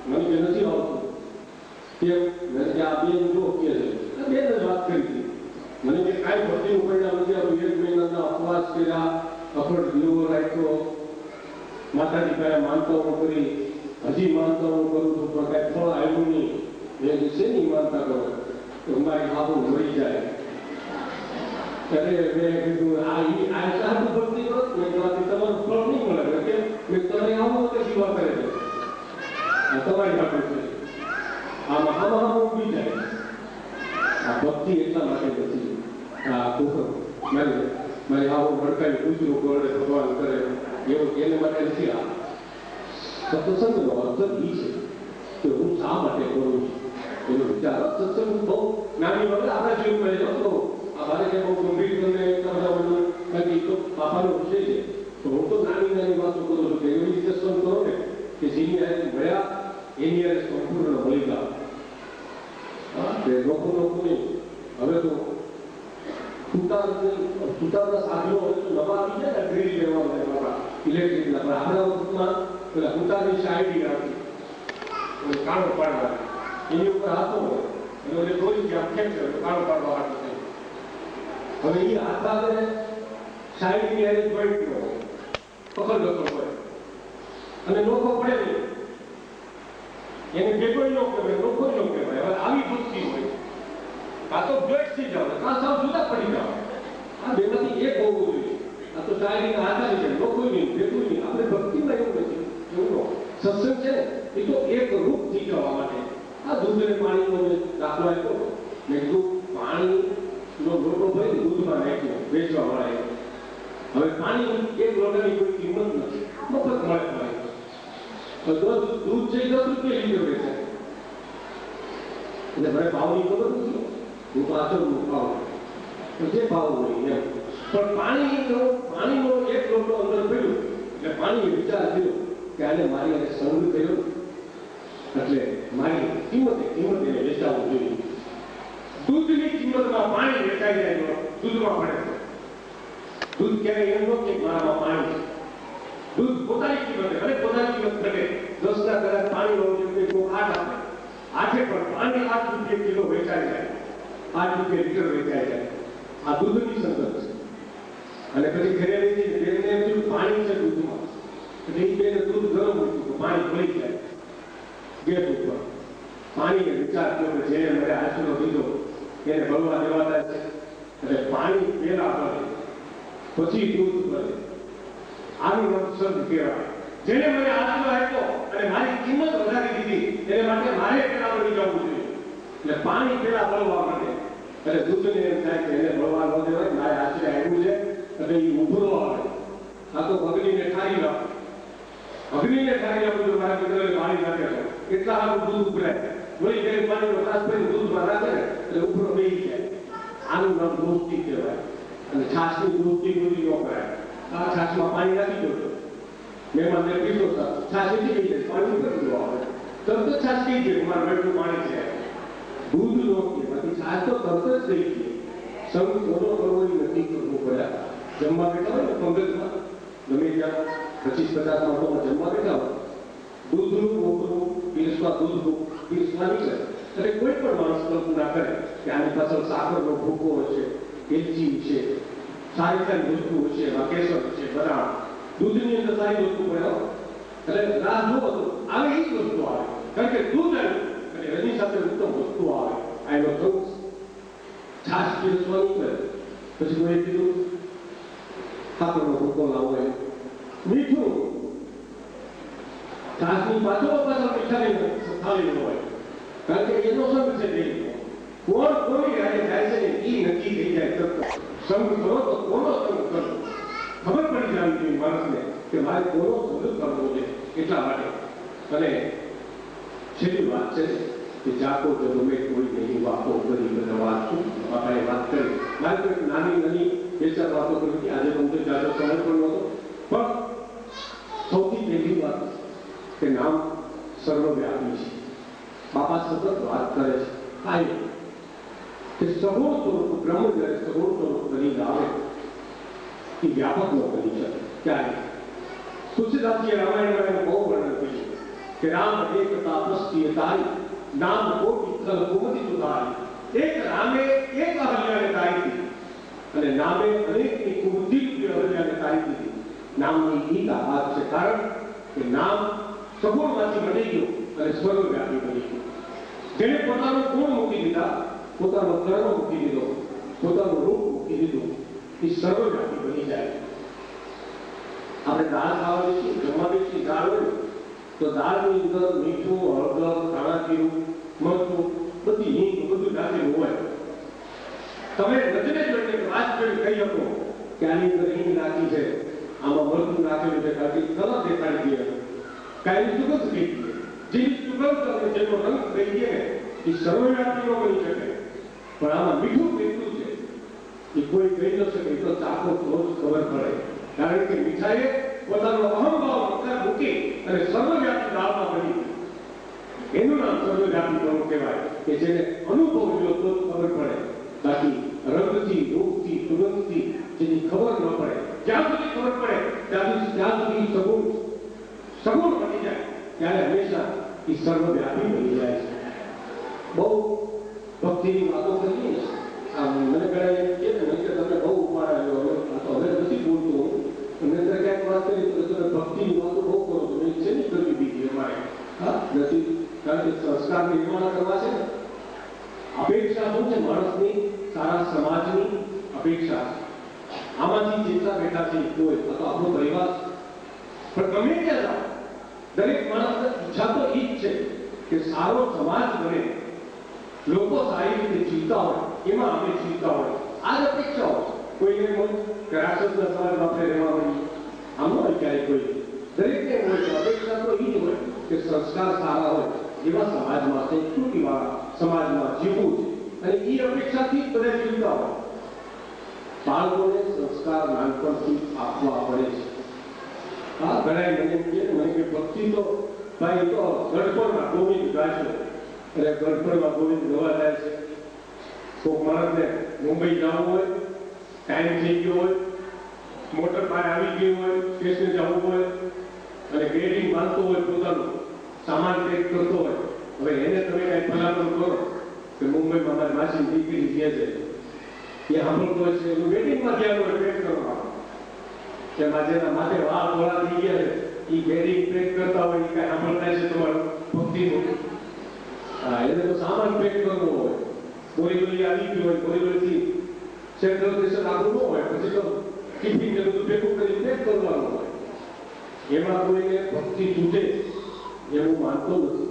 Speaker 3: મને કે નથી આવતું કેમ, મેં કે આ બેન જો કે છે બેન જ વાત કરી હતી, મને કે કાંઈ ભક્તિનું પરિણામ નથી આવ્યું, 1 મહિનાના ઉપવાસ કર્યા, અખંડ દીવો રાખ્યો, માતાજી પાસે માનતાઓ કરી, હજી માનતાઓ કરું છું પણ કાંઈ ફળ આવ્યું નહીં, મેં શેની માનતા કરો તો મારી આબુ મળી જાય। ત્યારે મેં કીધું આ સાચું ભક્તિ કરો, મેં કહેવાથી તમારું ફળ નહીં મળે, કેમ મેં તમે આવો તો સેવા કરે છે, આ તમારી આપે છે, આમાં આમાં ઊભી જાય। આ ભક્તિ એટલા માટે નથી, આ મારી આવો ભડકાઈ ગુજરું કરે ભગવાન કરે એવું એને માટે નથી। આ સત્સંગનો અર્થ એ છે કે હું શા માટે કરું છું એનો વિચાર। સત્સંગ બહુ નાની વગર આપણા જીવ કરે તો આ મારે જે બહુ ગંભીર તમને એટલા બધા બધું બાકી તો બાપાનો વિષય છે, તો હું તો નાની નાની વાતો કરું છું કે એવી રીતે સત્સંગ કરો ને કે જેની હારે મળ્યા એની હારે સંપૂર્ણ મળી ગયા। લોકો નહીં, હવે તો સુતારના સાધનો નવા આવી જાય ને ડ્રીલ લેવા ઇલેક્ટ્રિકના, પણ આપણા વખતમાં પેલા સુતારની શાયરી આવતી કાણો પાડવા, એની ઉપર હાથો હોય એટલે દોરી કે આમ ખેંચે કાણો પાડવા હાથ થાય, હવે એ હાથ આવે શાયરીની હારે જોઈન્ટ નો પકડ લખો હોય અને નોખો પડે નહીં, એને ભેગો ન કહેવાય, નોખો ન કહેવાય। હવે આવી ભક્તિ હોય કાં તો જોઈટ થઈ જાવ, કાં સાવ જુદા પડી જાવ, આ બેમાંથી એક હોવું જોઈએ। આ તો શાયરીના આધારે છે, નોખું નહીં ભેગું નહીં, આપણે ભક્તિમાં એવું નથી, એવું સત્સંગ છે એ તો એક રૂપ થઈ જવા માટે। આ દૂધ અને પાણીનો દાખલો આપ્યો, મેં કીધું પાણીનો લોટો ભરી દૂધમાં નાખ્યો વેચવા મળે, હવે પાણી એક લોટાની કોઈ કિંમત નથી, મફત મળે પાણી, દૂધ છે 10 રૂપિયા લીટર વેચાય, એટલે મને ભાવની ખબર નથી, હું તો આચરણનો ભાવ જે ભાવ હોય એમ, પણ પાણીનો એક લોટો અંદર પડ્યો એટલે પાણીએ વિચાર કર્યો કે આને મારી આને સંગ કર્યો એટલે મારી કિંમત એને વેચાવવું જોઈએ। દૂધની કિંમતમાં પાણી વેચાઈ જાય દૂધમાં પડે, દૂધ ક્યારેય એમ ન કે મારામાં પાણી છે, દૂધ પોતાની કિંમતે અને પોતાની કિંમત ઘટે, 10ના કદાચ પાણી હોવું જોઈએ કોઈ 8 આપે, 8 પણ પાણી 8 રૂપિયા કિલો વેચાઈ જાય, 8 રૂપિયા લીટર વેચાઈ જાય। આ દૂધની સંગત છે। અને પછી ઘરે લઈ જઈને બેનને એમ પાણી છે દૂધમાં, એટલે એ બેને દૂધ ગરમ મૂક્યું, પાણી ભળી જાય ગેસ ઉપર, પાણીને વિચાર કર્યો કે જેને મને આશરો દીધો એને બળવા દેવાતા છે. એટલે પાણી પેલા ભરે પછી દૂધ ભરે. આનું નામ સંત કહેવાય. જેને મને આશરો આપ્યો અને મારી કિંમત વધારી દીધી એને માટે મારે પેલા બળી જવું જોઈએ. એટલે પાણી પેલા બળવા માંડે. એટલે દૂધને એમ થાય કે એને બળવા ન દેવાય, મારે આશરે આવ્યું છે એટલે એ ઉભરો આવે. આ તો અગ્નિને ઠારી લાવ, અગ્નિને ઠારી આપું તો મારા મિત્રો પાણી નાખે છે એટલા સારું દૂધ ઉભરાય. વળી જયારે પાણીનો તાસ કરીને દૂધમાં નાખે ને એટલે ઉભરો બેસી જાય. આનું નામ દોસ્તી કહેવાય. અને છાશની દોસ્તી બધી ન કરાય. આ છાશમાં પાણી નાખી દો, મહેમાનને પીધો છાશ નથી પી જાય, પાણી ઉપર પીવો આવે તરત જ છાશ કહી દે મારું બેટલું પાણી છે. દૂધ નો કહેવાથી છાશ તો તરત જ થઈ ગઈ. સંગ કોનો કરવો એ નક્કી કરવું પડે. જમવા બેઠા હોય ને પંગતમાં ગમે ત્યાં 25-50 માણસોમાં જમવા બેઠા હોય, દૂધનું કોકરું પીરસવા દૂધ પીરસવા નીકળે એટલે કોઈ પણ માણસ કલ્પના કરે કે આની પાછળ સાકરનો ભૂકો હશે, એલચી છે, સારી સારી વસ્તુ હશે, કેસર છે, બદામ, દૂધની અંદર સારી વસ્તુ પડે. એટલે રાહ જુઓ તો આવે એ જ વસ્તુ આવે, કારણ કે દૂધ આવ્યું એટલે એની સાથે ઉત્તમ વસ્તુ આવે. આ એનો કંસ છાશ પીરસવા નીકળે પછી કોઈ કીધું સાકરનો ભૂકો લાવો, મીઠું છાશની પાછળ મીઠાની થાળી હોય, કારણ કે એનો સંગ છે નહીં. કોણ કોની રાહે જાય છે ને એ નક્કી થઈ જાય. તરત સંગ કરો તો કોનો સંગ કરો ખબર પડી જવી જોઈએ માણસને કે મારે કોનો સંગ કરવો છે. એટલા માટે અને છેલ્લી વાત છે કે જાતો જન્મે કોઈ નહીં વાતો કરી બધા વાત શું આપણે વાત કરી. મારે તો એક નાની બે ચાર વાતો કરી. આજે તો જાજો સમય પણ નહોતો, પણ સૌથી પહેલી વાત કે નામ સર્વવ્યાપી છે. બાપા સતત વાત કરે છે કાંઈ કે સગુણ સ્વરૂપ બ્રહ્મ જ્યારે સગુણ સ્વરૂપ કરીને આવે એ વ્યાપક ન કરી શકે ક્યારે. તુલસીદાસજીએ રામાયણમાં એનું બહુ વર્ણન કર્યું કે રામ એક તાપસ્ય તારી નામ કોટી ખલ કુમતી સુધારી. એક રામે એક અહલ્યાને તારી દીધી અને નામે અનેકની કુમતી અહલ્યાને તારી દીધી. નામની ઈ વાત છે, કારણ કે નામ સગુણમાંથી બની ગયું અને સર્વવ્યાપી બની ગયું. જેને પોતાનું ગુણ મૂકી દીધા, પોતાનો કર્મ મૂકી દીધો, પોતાનું રૂપ મૂકી દીધું, એ સર્વવ્યાપી બની જાય. આપણે દાળ ખાવા બેસીએ, જમવા બેસીએ, દાળ હોય તો દાળની અંદર મીઠું, હળદર, ધાણા જીરું, મરચું, બધી હિંગ બધું નાખેલું હોય. તમે નજરે જોઈને વાત જોઈને કહી શકો કે આની અંદર હિંગ નાખી છે, આમાં મરચું નાખેલું છે, કારણ કે કલર દેખાડી દે, કાંઈ સુગંધ કહી દે. જેની સુગંધ અને જેનો રંગ કહી દે ને એ સર્વવ્યાપી ન બની શકે. પણ આમાં મીઠું કેટલું છે એ કોઈ કહી ન શકે. તો ચાખો તો જ ખબર પડે, કારણ કે મીઠાઈએ પોતાનો અહંભાવ અંતર મૂકી અને સર્વવ્યાપી દાળમાં બની ગઈ. એનું નામ સર્વવ્યાપી પણ કહેવાય કે જેને અનુભવ્યો તો જ ખબર પડે. બાકી રંગથી, રૂપથી, સુગંધથી જેની ખબર ન પડે, જ્યાં સુધી ખબર પડે ત્યાં સુધી સગુણ બની જાય ત્યારે હંમેશા એ સર્વવ્યાપી બની જાય છે. બહુ ભક્તિની વાતો કરીએ ને, આમ મને ઘણા એમ કહે ને કે તમે બહુ ઉપાડાયો, હવે નથી બોલતો. મેં ક્યાંક વાત કરી તો તમે ભક્તિની વાતો બહુ કરો છો. મેં છે ને કરવી દીધી અમારે નથી, કારણ કે સંસ્કાર નિર્માણ કરવા છે ને. અપેક્ષા શું છે માણસની? સારા સમાજની અપેક્ષા. આમાંથી જેટલા બેઠા છે કોઈ અથવા આપણો પરિવાર, પણ ગમે ત્યાં જાઓ દરેક માણસની ઈચ્છા તો એ જ છે કે સારો સમાજ બને, લોકો સારી રીતે જીવતા હોય, એમાં અમે જીવતા હોય. આ જ અપેક્ષાઓ કોઈને હોય કે રાક્ષસના સમાજમાં આપણે રહેવા મળીએ, આમ હોય ક્યારેય કોઈ. દરેકને હોય છે અપેક્ષા તો એ જ હોય કે સંસ્કાર સારા હોય, એવા સમાજમાં, સંસ્કૃતિવાળા સમાજમાં જીવવું છે. અને એ અપેક્ષાથી જ બધા જીવતા હોય. બાળકોને સંસ્કાર નાનપણથી આપવા પડે છે. હા, ઘણા મને કે ભક્તિ તો ભાઈ તો ગઢપણમાં ગોવિંદ ગાય છે, એટલે ગઢપણમાં ગોવિંદ ગવા જાય છે. કોઈક માણસને મુંબઈ જવું હોય, ટાઈમ થઈ ગયો હોય, મોટર બહાર આવી ગઈ હોય, સ્ટેશને જવું હોય અને ગેડિંગ બાંધતો હોય, પોતાનું સામાન પેક કરતો હોય. હવે એને તમે કાંઈ ભલામણ કરો કે મુંબઈમાં મારી માસીની દીકરી જે છે એ સાંભળતો હોય છે, એનું વેડિંગમાં ધ્યાન હોય પેક કરવા. એમાં જેના માથે વાળ ધોળા થઈ ગયા છે એ વેડિંગ પેક કરતા હોય, એ કાંઈ સાંભળતા છે તમારું ભક્તિનું? હા, એને તો સામાન પેક કરવો હોય, બોરીવલી આવી ગયું હોય, બોરીવલીથી સેન્ટ્રલ સ્ટેશન આગળ ન હોય, પછી તો ટિફિન ને બધું ભેગું કરી પેક કરવાનું હોય. એમાં કોઈને ભક્તિ તૂટે એવું માનતો નથી.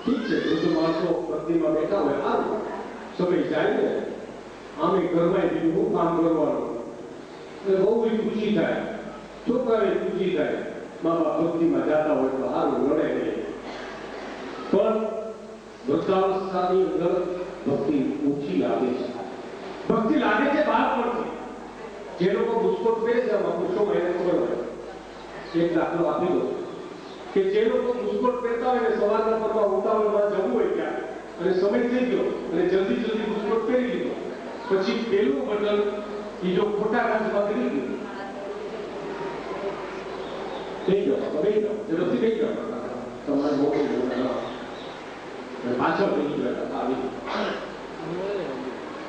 Speaker 3: ઠીક છે, જો માણસો ભક્તિમાં બેઠા હોય, સારું, સમય જાય ને આમે ઘરમાં બીજું શું કામ કરવાનું, એટલે બહુ ખુશી થાય, છોકરાને ખુશી થાય, મા બાપ ભક્તિમાં જતા હોય તો સારું, લડે નહીં. પણ વૃદ્ધાવસ્થાની અંદર ભક્તિ ઓછી લાગે છે. ભક્તિ લાગે છે બાળપણથી. જે લોકો બુસ્કોટ પહેરે છે, પુરુષોમાં એને ખબર હોય. એક દાખલો આપી દો કે જે લોકો બુસ્કોટ પહેરતા હોય ને સવારના પરમાં ઉતાવળમાં જવું હોય ત્યાં અને સમય થઈ ગયો અને જલ્દી બુસ્કોટ પહેરી લીધો, પછી પેલું બટન એ જો ખોટા કાચમાં કરી દીધું, થઈ ગયો ઝડપથી થઈ ગયો, તમારે મોકલી પાછળ થઈ ગયા આવી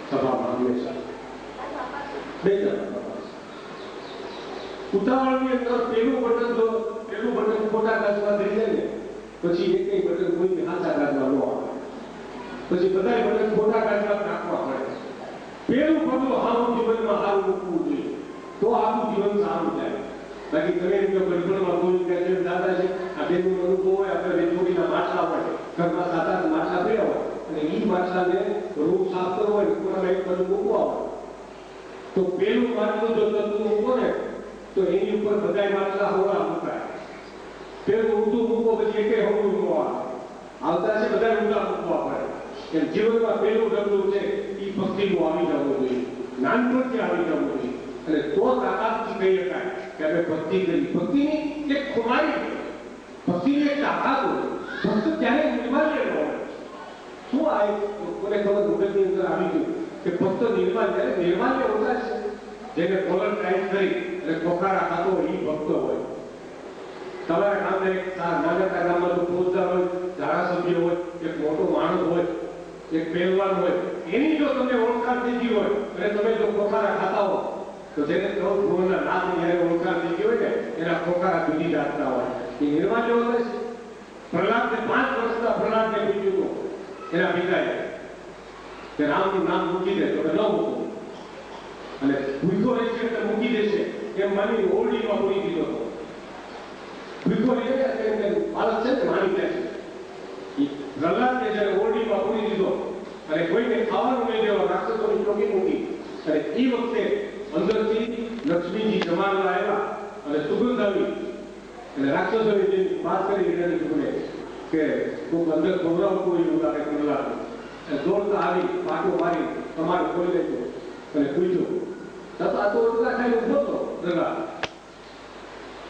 Speaker 3: સભામાં હંમેશા બે ઉતાવળની અંદર પેલું બટન ખોટા કાચમાં થઈ જાય ને પછી એક બટન કોઈને હાચા કાચમાં ન આવે, પછી બધા બટન ખોટા કાચમાં નાખવા પડે. પેલું પગલું સારું જીવનમાં સારું મૂકવું જોઈએ તો આખું જીવન સારું જાય. બાકી તમે ગડબડમાં કોઈ દાદા છે આ બેનું અનુભવ હોય, આપણે વેચોડીના માટલા હોય, ઘરમાં 7-8 માટલા પડ્યા હોય અને એ માટલાને રૂમ સાફ કરવો હોય, કોઈના એક બાજુ મૂકવા હોય તો પેલું માટલું જો તત્વ મૂકો ને તો એની ઉપર બધા માટલા હોવા મુકાય. પેલું ઊંધું મૂકો પછી એકે હોવું મૂકવા આવતા છે, બધા ઊંધા મૂકવા પડે. એમ જીવનમાં પેલું ડગલું છે એ ભક્તિનું આવી જવું જોઈએ, નાનપણથી આવી જવું જોઈએ અને તો તાકાતથી કહી શકાય કે આપણે ભક્તિ કરી. ભક્તિની એક ખુમારી, ભક્તિની એક તાકાત હોય. ભક્ત ત્યારે નિર્માલ્ય હોય. શું આ કોને ખબર મગજની અંદર આવી ગયું કે ભક્ત નિર્માલ્ય, ત્યારે નિર્માલ્ય હોતા છે જેને કોલર ટાઈપ કરી અને ખોખારા ખાતો હોય એ ભક્ત હોય. તમારા ગામને એક નાનકડા ગામમાં તો ફોજદાર હોય, ધારાસભ્ય હોય, એક મોટો માણસ હોય, એક પહેલવાન હોય, એની જો તમને ઓળખાણ થઈ ગઈ હોય અને તમે જો ખોખારા ખાતા હો તો જેને ગુરુના નામની જ્યારે ઓળખાણ થઈ ગઈ હોય ને એના ખોખારા જુદી જાતના હોય. એ નિર્માલ્ય હોય છે. પ્રહલાદને 5 વર્ષના પ્રહલાદને પૂછ્યું એના પિતાએ કે રામનું નામ મૂકી દે તો ન મૂકવું અને ભૂખો રહેશે એટલે મૂકી દેશે એમ માની ઓરડીમાં પૂરી દીધો હતો. ભૂખો રહે બાળક છે ને માની જાય છે. પ્રહલાદને જ્યારે ઓરડીમાં પૂરી દીધો અને કોઈને ખાવાનું લઈ દેવા રાક્ષસોની ચોકી મૂકી અને એ વખતે અંદરથી લક્ષ્મીજી જમાડવા આવ્યા અને સુગંધ આવી અને રાક્ષસોએ જે વાત કરી એને સુગંધે કે તું અંદર ખવડાવતું એવું લાગે પ્રહલાદ દોડતા આવી પાટો મારી તમારે ખોલી લેજો અને પૂછ્યું તો આ તો ઓટલા ખાઈ ઉભો હતો પ્રહલાદ,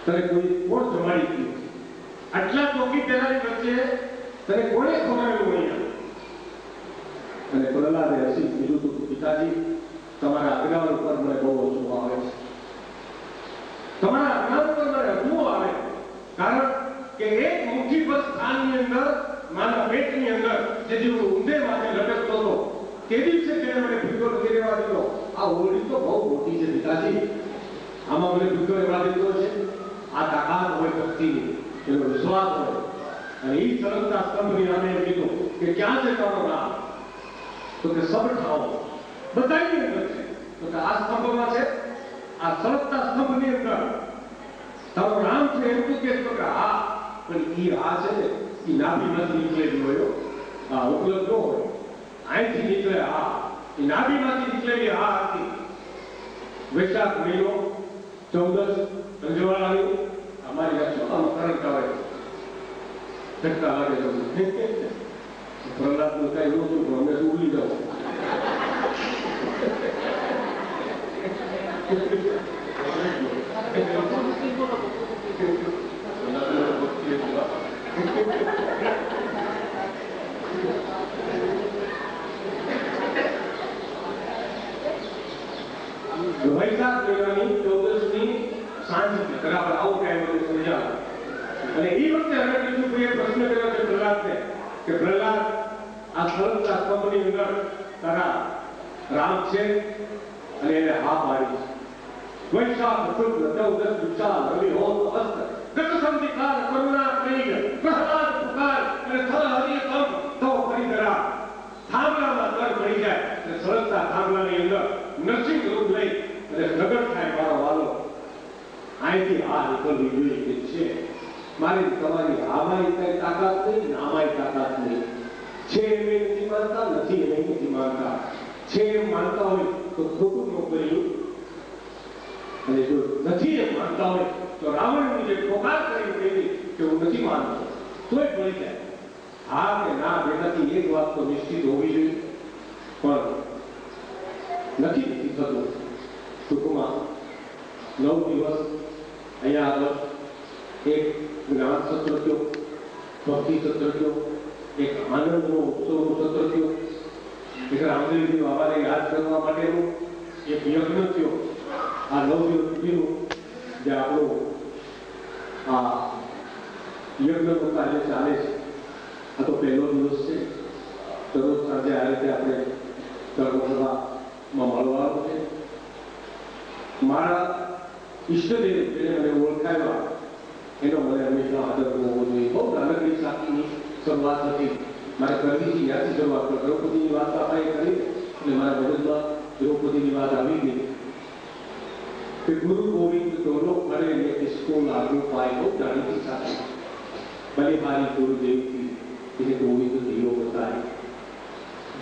Speaker 3: તને કોઈ કોણ જમાડી ગયું? આટલા ચોકી પહેલાની વચ્ચે તને કોણે ખવડાવ્યું અહીંયા? અને પ્રહલાદે હસી કીધું હતું પિતાજી તમારા અજ્ઞાન ઉપર મને બહુ ઓછું આવે છે. તમારા અજ્ઞાન ઉપર મને હસવું આવે કારણ કે એક મુઠ્ઠીભર સ્થાનની અંદર મારા પેટની અંદર જે હું ઊંધે માથે લટકતો હતો તે દિવસે તેને મને ભીખો નથી રહેવા દીધો. આ ઓરડી તો બહુ મોટી છે પિતાજી, આમાં મને ભીખો રહેવા દીધો છે. આ તાકાત હોય ભક્તિની, એનો વિશ્વાસ હોય. અને એ સરળતા સ્તંભની નામે એમ કીધું કે ક્યાં છે તારો નામ? તો કે સબ ઠાઓ બધાની અંદર છે. તો કે આ સ્તંભમાં છે, આ સરળતા સ્તંભની અંદર તારો નામ છે એમ તું કે હા, પણ એ આ છે ને એ નાભીમાંથી નીકળેલી હોય, આ ઉપલબ્ધ ન હોય. અહીંથી નીકળે આ, એ નાભીમાંથી નીકળેલી આ હતી. વૈશાખ મહિનો 14 અંજવાળાની અમારી આ છોકરામાં કરંટ આવે ધક્કા લાગે જવું. પ્રહલાદનું કઈ નહોતું પણ અમે ઉડી જાવ. વૈશાખ મહિનાની 14મી સાંજ બરાબર આવો ટાઈમ મને સમજાવે અને એ વખતે હવે બીજું પ્રશ્ન કર્યો છે પ્રહલાદને કે પ્રહલાદ આ સરળતા સ્તંભની અંદર તારા રામ છે અને એને હા પાડી છે. વૈશાખ શુક્લ 14 વિશાલ રવિ હોત અસ્ત ગત સંધિકાર કરુણા પ્રેય પ્રહલાદ પુકાર અને થલ હરિ કંપ તો પરિધરા થાંભલામાં તર પડી જાય સરસતા થાંભલાની અંદર નરસિંહ રૂપ લઈ અને પ્રગટ થાય મારો વાલો અહીંથી આ નીકળવી જોઈએ કે છે મારી તમારી આમાંય કઈ તાકાત નહીં નામાંય તાકાત નહીં છે એમ નથી માનતા નથી એમ નથી માનતા છે એમ માનતા હોય તો ખોટું ન કર્યું અને જો નથી એમ માનતા હોય તો રાવણની જે પોકાર કરીને કહી કે હું નથી માનતો તોય ભળી જાય હા કે ના બેનાથી એક વાત તો નિશ્ચિત હોવી જોઈએ પણ નથી થતું ટૂંકમાં 9 દિવસ અહીંયા આગળ એક જ્ઞાન સત્ર થયો ભક્તિ સત્ર થયો એક આનંદનો ઉત્સવનો સત્ર થયો એક રામદેવજી બાબાને યાદ કરવા માટેનો એક યજ્ઞ થયો આ 9 દિવસ સુધીનું જે આપણું આ યજ્ઞનું કાર્ય ચાલે છે આ તો પહેલો દિવસ છે દરરોજ સાંજે આ રીતે આપણે ધર્મસભામાં મળવાનું છે મારા ઈષ્ટદેવ જેને મને ઓળખાવ્યા એનો મને હંમેશા આદર હોવો જોઈએ બહુ નાનકડી સાખીની શરૂઆત હતી મારે કરવી છે ત્યાંથી શરૂઆત કરી દ્રૌપદીની વાત આપણે કરી એટલે મારા મગજમાં દ્રૌપદીની વાત આવી ગઈ कि गुरु गोविंद दोनों खड़े ने इसको लागू पाए वो जानी साथी बलिहारी गुरुदेव की इन्हें गोविंद दियो बताए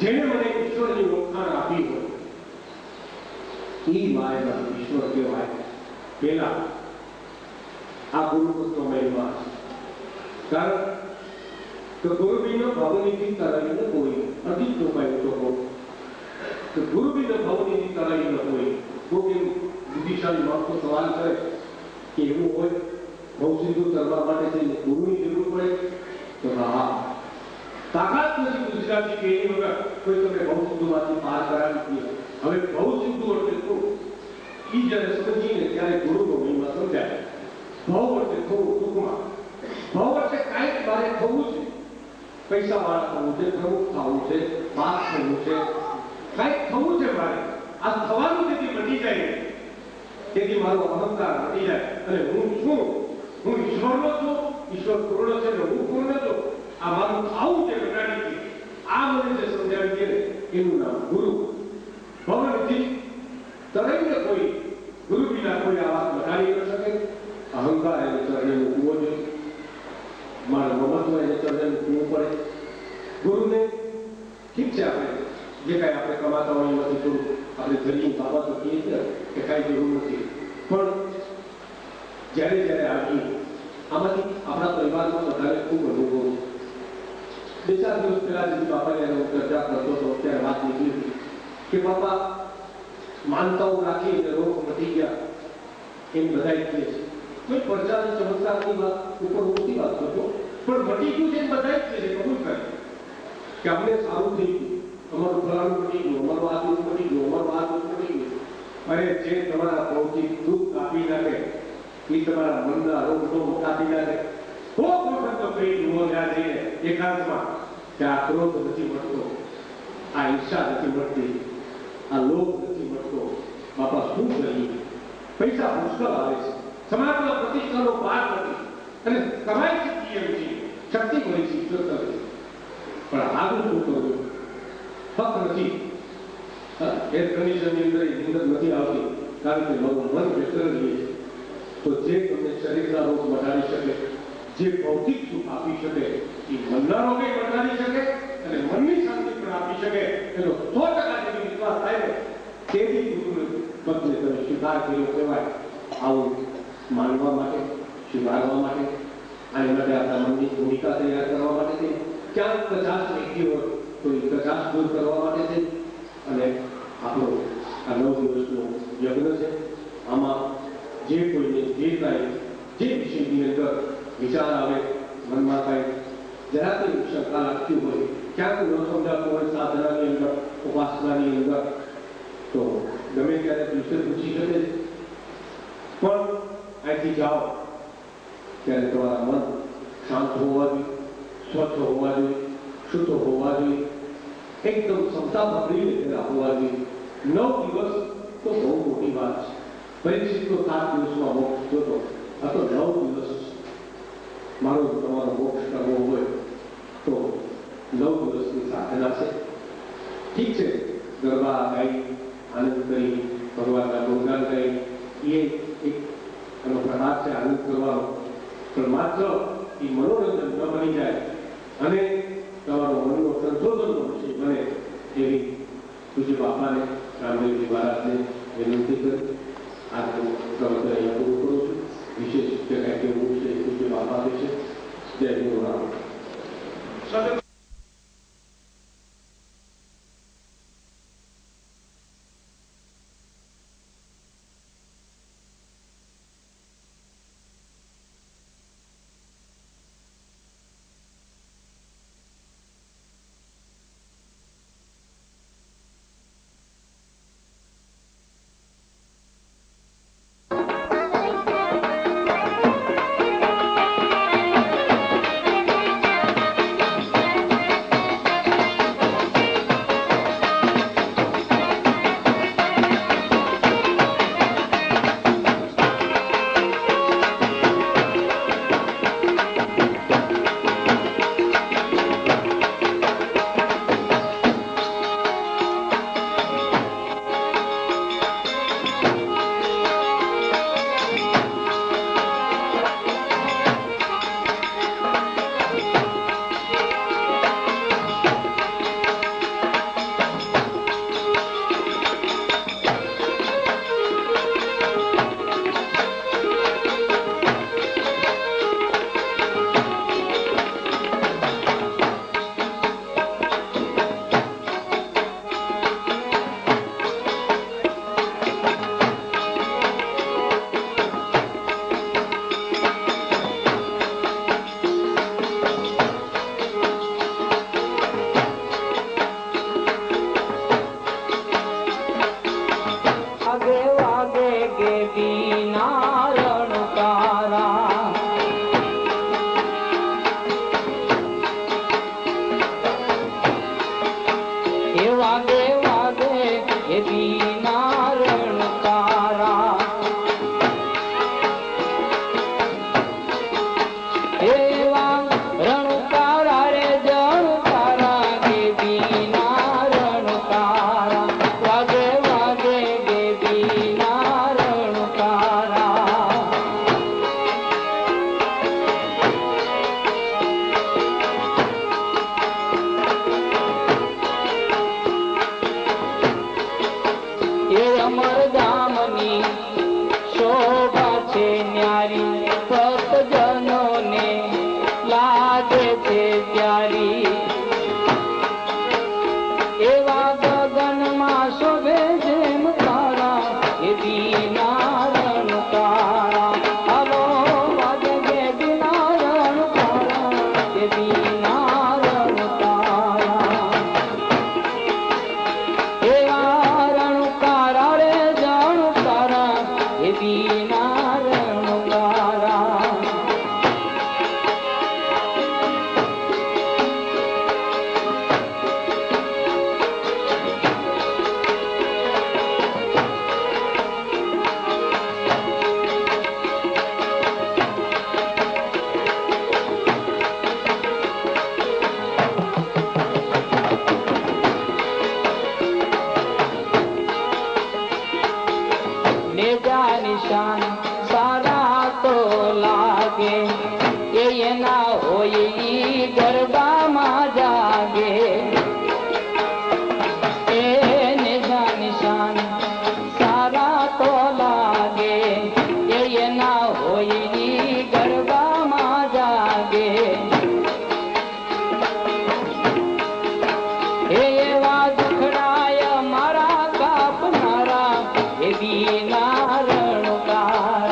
Speaker 3: जेने मने ईश्वर की ओळखाण आपी हो ई मायना ईश्वर कहेवाय पेला आ गुरुपुत्र महिमा कारण तो गुरु बिना भवनिधि कराई न कोई अधिक तो पाए तो हो तो गुरु बिना भवनिधि कराई न कोई वो के बुद्धिशाली माणસો સવાલ કરે કે એવું હોય બહુ સીધું કરવા માટે થઈને ગુરુની જરૂર પડે તો હા તાકાત નથી ગુજરાતી કે એ વગર કોઈ તમને બહુ સીધુંમાંથી પાર કરાવી દે હવે બહુ સીધું એટલે તો એ જ્યારે સમજીને ત્યારે ગુરુનો મહિમા સમજાય ભાવ એટલે થોડું ટૂંકમાં ભાવ એટલે કાંઈક મારે થવું છે પૈસાવાળા થવું છે પ્રમુખ થવું છે પાસ થવું છે કાંઈક થવું છે મારે આ થવાનું તેથી બની જાય તેથી મારો અહંકાર હટી જાય અને હું છું હું ઈશ્વરનો છું ઈશ્વર પૂર્ણ છે ને હું પૂર્ણ છું આ મારું આવું જે ઘટાડી છે આ મને જે સમજાવી દે એનું નામ ગુરુ ભવનથી તરઈને કોઈ ગુરુ વિના કોઈ આ વાત ઘટાડી ન શકે અહંકાર એને ચરણે મૂકવો જોઈએ મારું મમત્વ એને ચરણે મૂકવું પડે ગુરુને ઠીક છે આપણે જે કાંઈ આપણે કમાતા હોય એમાંથી થોડું આપણે ધરી બાબતો કહીએ છીએ કે કાંઈ જરૂર નથી પણ જ્યારે જ્યારે આવીએ આમાંથી આપણા પરિવારમાં બધાને ખૂબ અનુભવ છે 2-4 દિવસ પહેલા જેથી બાપાને હું ચર્ચા કરતો હતો ત્યારે વાત નીકળી હતી કે બાપા માનતાઓ રાખી અને રોગ મટી ગયા એમ બધા કહે છે કોઈ પ્રજાની ચમત્કારની વાત ઉપર ઓછી વાત કરતો પણ મટી ગયું છે એમ બધા જ કહે છે કબૂલ કરે કે અમને સારું થઈ ગયું અમારું ફલાણું મટી ગયું અમારું આ દૂધ મટી ગયું અમારું આ દૂધ મટી ગયું અરે જે તમારા ભૌતિક દુઃખ કાપી નાખે એ તમારા મનના રોગનો કાપી નાખે ખૂબ વખત તો કઈ જુઓ ત્યાં જઈએ એકાંતમાં કે આ ક્રોધ નથી મળતો આ ઈર્ષા નથી મળતી આ લોભ નથી મળતો બાપા શું કરીએ પૈસા મુશ્કેલ આવે છે સમાજમાં પ્રતિષ્ઠાનો પાર નથી અને કમાઈ શકીએ એમ છીએ શક્તિ મળી છે ઈશ્વર કરે છે પણ આગળ શું કરવું ફક્ત નથી એર કન્ડિશનની અંદર નિંદર નથી આવતી કારણ કે મારું મન બેટર રહીએ તો જે તમને શરીરના રોગ મટાડી શકે જે ભૌતિક સુખ આપી શકે એ મનના રોગે મટાડી શકે અને મનની શાંતિ પણ આપી શકે એનો 100% જેવી વિશ્વાસ થાય ને તેવી ગુરુને પદને તમે સ્વીકાર કર્યો કહેવાય આવું માનવા માટે સ્વીકારવા માટે આની માટે આપણા મનની ભૂમિકા તૈયાર કરવા માટે છે ક્યાંક કચાશ વ્યક્તિ હોય તો એ કચાશ દૂર કરવા માટે છે અને આપણો આ 9 દિવસનો યજ્ઞ છે આમાં જે કોઈને જે કાંઈ જે વિષયની અંદર વિચાર આવે મનમાં કાંઈ જરા કંઈ શંકા લાગતી હોય ક્યાંક ન સમજાતું હોય સાધનાની અંદર ઉપાસનાની અંદર તો ગમે ત્યારે દિવસે પૂછી શકે છે પણ અહીંથી જાઓ ત્યારે તમારા મન શાંત હોવા જોઈએ સ્વચ્છ હોવા જોઈએ શુદ્ધ હોવા જોઈએ એકદમ ક્ષમતામાં રહેલા હોવા જોઈએ 9 દિવસ તો બહુ મોટી વાત છે પરીક્ષિત તો 7 દિવસમાં મોક્ષ જોતો આ તો 9 દિવસ મારો તમારો મોક્ષ કરવો હોય તો 9 દિવસની સાધના છે ઠીક છે ગરબા ગાઈ આનંદ કરી ભગવાનના ગુણગાન ગાઈ એ એક એનો પ્રહાર છે આનંદ કરવાનો. પણ માત્ર એ મનોરંજન ન બની જાય અને તમારું મનનું સંશોધનનો વિષય બને એવી પૂજ્ય બાપાને રામદેવજી મહારાજને વિનંતી કરી આજનું પ્રવચન અહીંયા પૂરું કરું છું. વિશેષ કંઈ કેવું છે પૂજ્ય બાપા વિશે. જય ગુરુરામ.
Speaker 4: નારણ કા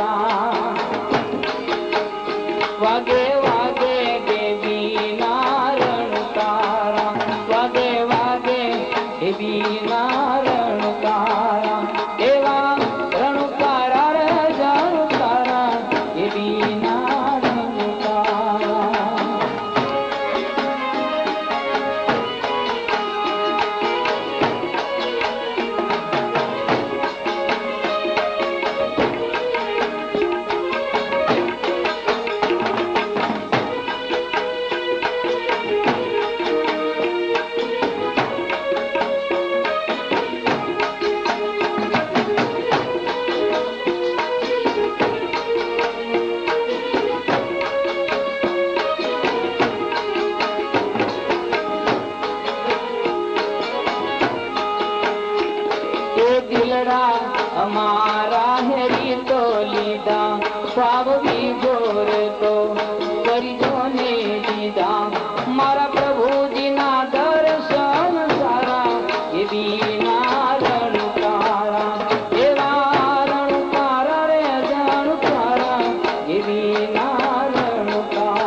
Speaker 4: સ્વાબ વિગોર તો પરિજોને દીધા મારા પ્રભુજીના દર્શન સારા એવી નારણુકારા એવા રણુકારા રે જાણુકારા એવી નારણુકારા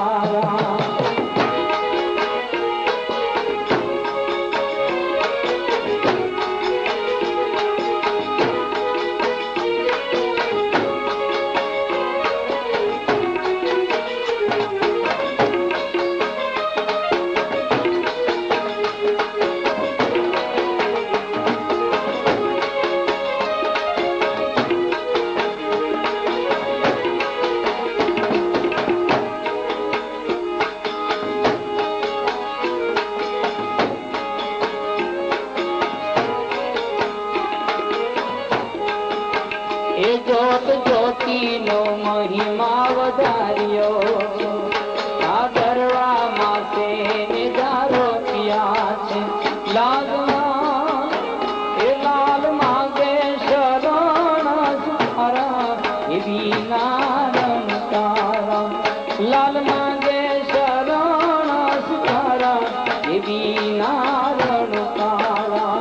Speaker 4: એ જોત જ્યોતિનો મહિમા વધાર્યો આ ગરવામાં તેને ધારો પિયા છે લાલમાં એ લાલ માંગે શરણ સારા એવી નારણ તારા લાલ માંગે શરણ સારા એવી નારણ તારા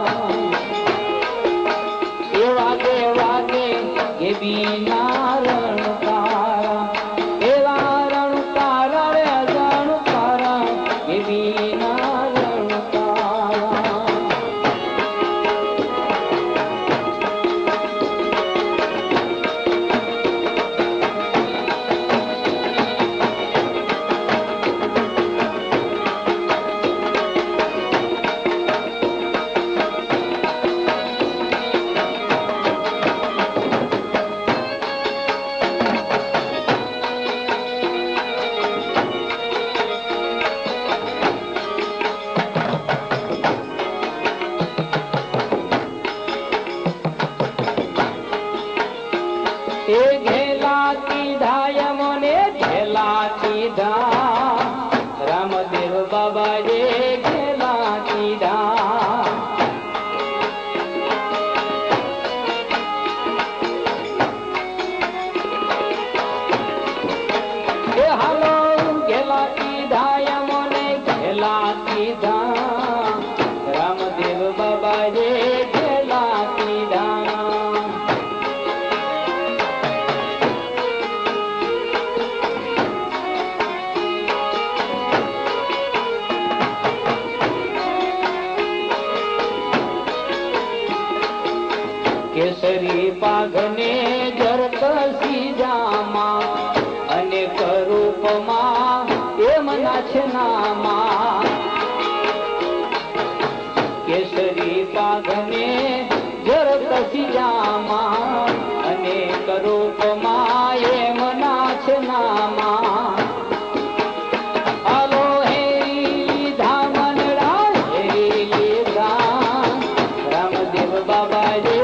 Speaker 4: એ વાગે વાગે એવી નારણુકારા એવા રણુકારા રે જાણુકારા એવી નારણુકારા એ ઘેલા કીધા યમને ઘેલા કીધા રામદેવ બાબાએ ઘેલા કીધા એ હાલો ઘેલા કીધા યમને ઘેલા કીધા રામદેવ બાબાએ ઘેલા કીધા કેસરી પાઘને જરકસી જામાં અનેક રૂપમાં એમ નાચનામાં કેસરી પાઘને જરકસી જામાં અનેક રૂપમાં એમ નાચનામાં આલો હેરી ધામનડા હેરી લીધા રામદેવ બાબાએ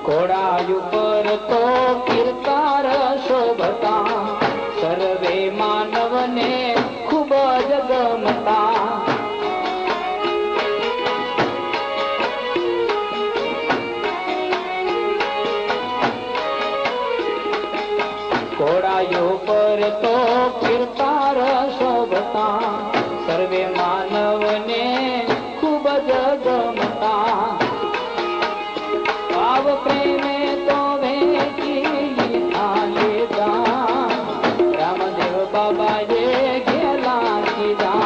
Speaker 4: ઘોડાયુ પર તો કીર્તાર શોભતા સર્વે માનવને ખૂબ જ ગમતા ઘોડાયુ પર તો કીર્તાર શોભતા સર્વે માનવને ખૂબ જ ગમતા ભાવ પ્રેમે તો વેચી લીધા લેતા રામદેવ બાબાએ ઘેલા કીધા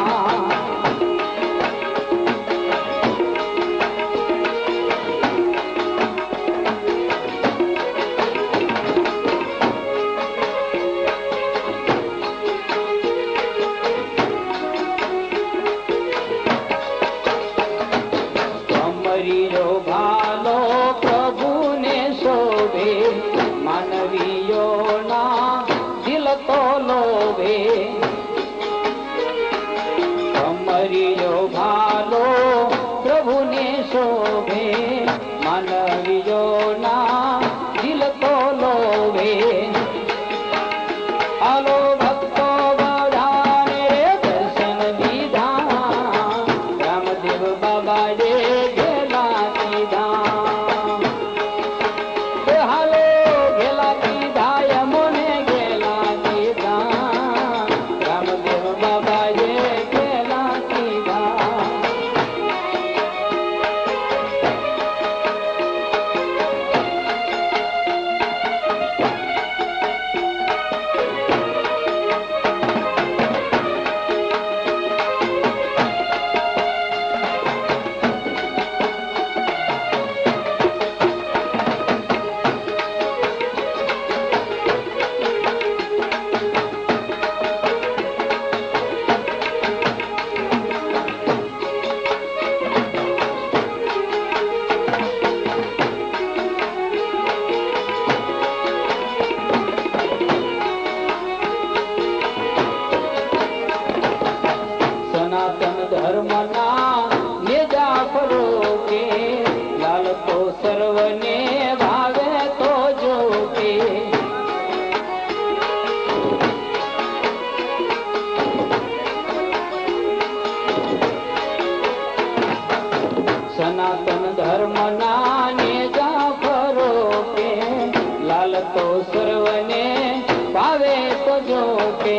Speaker 4: જોજો કે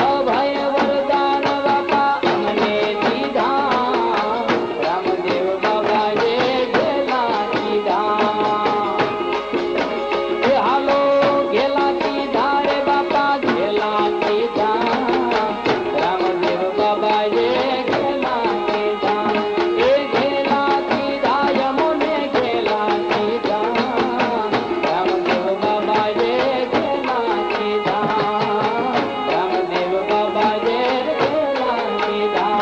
Speaker 4: અભય વરદાન બાપા અમને દીધા રામદેવ બાબાએ ઘેલા કીધા એ હાલો ઘેલા કીધા રે બાપા ઘેલા કીધા રામદેવ બાબાએ ઘેલા કીધા એ ઘેલા કીધા યમુને ઘેલા કીધા રામદેવ બાબાએ ઘેલા કીધા રામદેવ બાબાએ ઘેલા કીધા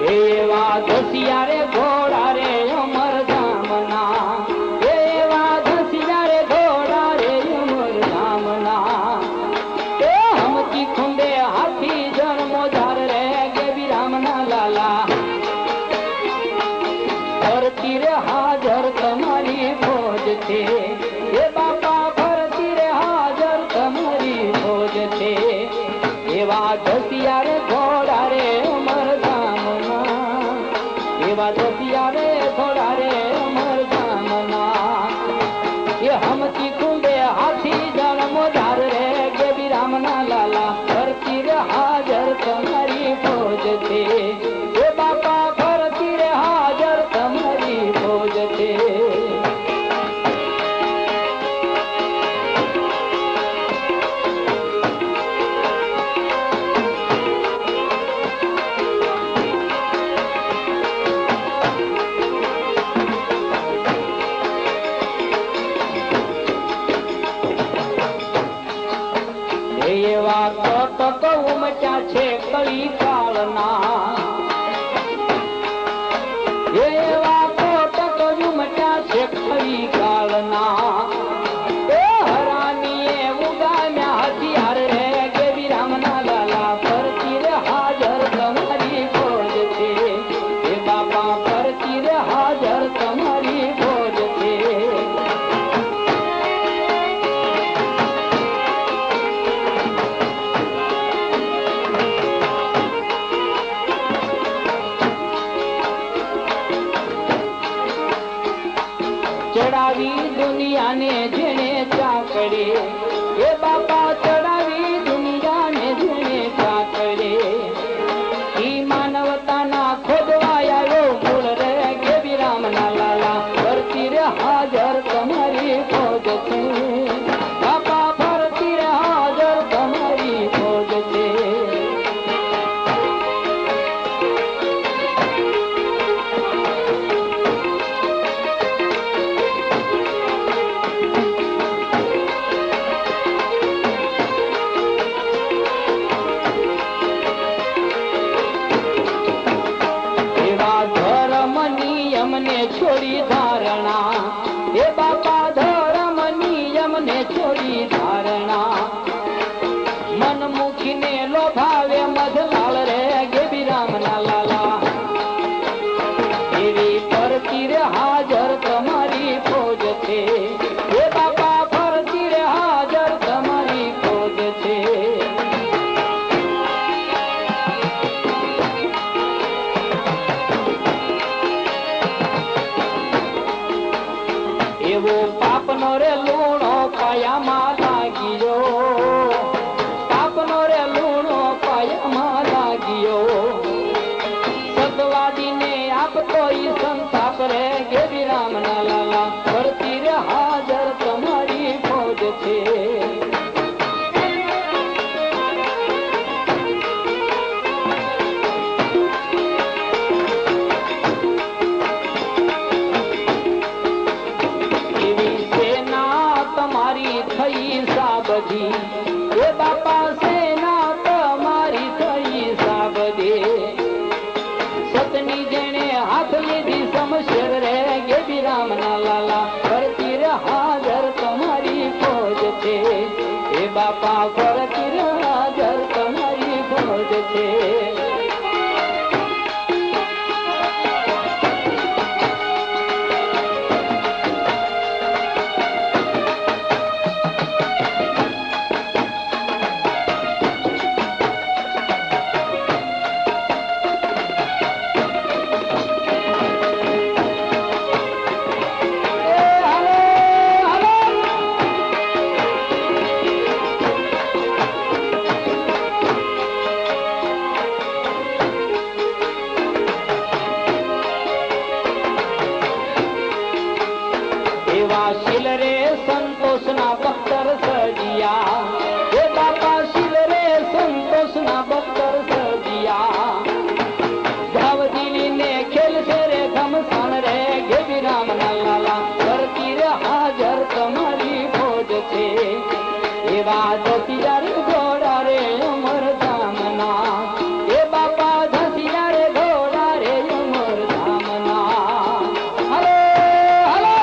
Speaker 4: એવા ઘસિયા રે ઘોડા રે અમર ધામના એવા ઘસિયા રે ઘોડા રે અમર ધામના એ હમતી ખુંડે હાથી જન્મો ધાર રે ગેબી રામના લાલા ફરતી રે હાજર તમારી ફોજ છે એ બાપા ફરતી રે હાજર તમારી ફોજ છે એવા ઘસિયા રે ઘોડા રે અમર ધામના એવા ઘસિયા રે ઘોડા રે અમર ધામના એ હમતી કુંડે હાથી જન્મો ધાર રે ગેબી રામના લાલા ફરતી રે હાજર તમારી ફોજ છે એ બાપા ફરતી રે હાજર તમારી ફોજ છે એવા કટક ઉમટ્યા છે કળી કાળના એવા કટક ઉમટ્યા છે કળી કાળના એ હરાનીએ ઉગામ્યા હથિયાર રે ગેબી રામના લાલા ફરતી રે હાજર તમારી ફોજ છે એ બાપા ફરતી રે હાજર તમારી ફોજ છે ચડાવી દુનિયાને જેને ચાકડે એ બાપા ચડાવી દુનિયાને જેને ચાકડે ઈ માનવતાના ખોદવા આવ્યો મૂળ રે ગેબી રામના લાલા ફરતી રે હાજર તમારી ફોજ છે બાપા ફરતી રે હાજર તમારી ફોજ છે એવા ધર્મ નિયમને છોડી ધારણા એ બાપા ધર્મ નિયમને છોડી ધારણા મનમુખીને લોભાવે મધલાલ રે ગેબી રામના લાલા એવી ફરતી રે હાજર તમારી ફોજ છે એ બાપા ફરતી રે હાજર તમારી ફોજ છે એવો પાપનો રે લૂણો પાયામાં લાગ્યો પાપનો રે લૂણો પાયામાં લાગ્યો સદવાદીને આપતો ઈ સંતાપ રે ગેબી રામના લાલા ફરતી રે હાજર તમારી ફોજ છે બાપા ફરતી હાજર તમારી ફોજ છે. શીલ રે સંતોષના બખ્તર સજિયા, હે બાપા શીલ રે સંતોષના બખ્તર સજિયા. ધાવદીની ને ખેલ છે રે ઘમસાણ રે ગેબી રામ ના લાલા કરતી રે હાજર તમારી ફોજ છે. એવા ધસીયાર ઘોડા રે અમર ધામના, હે બાપા ધસીયાર ઘોડા રે અમર ધામના. હલો હલો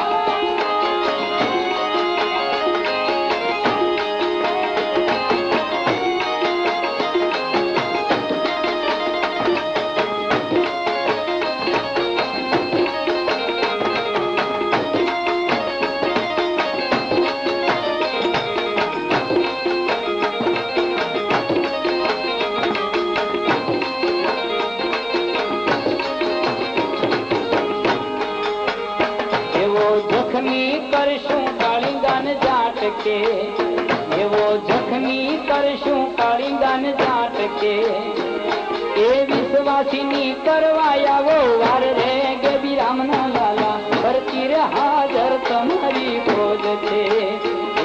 Speaker 4: જખમી કરશું કાળીંગાન જાટકે, એવો જખમી કરશું કાળીંગાન જાટકે. એ વિશ્વાસીની કરવા આવો વાર રે ગેબી રામના લાલા ફરતી રે હાજર તમારી ફોજ છે.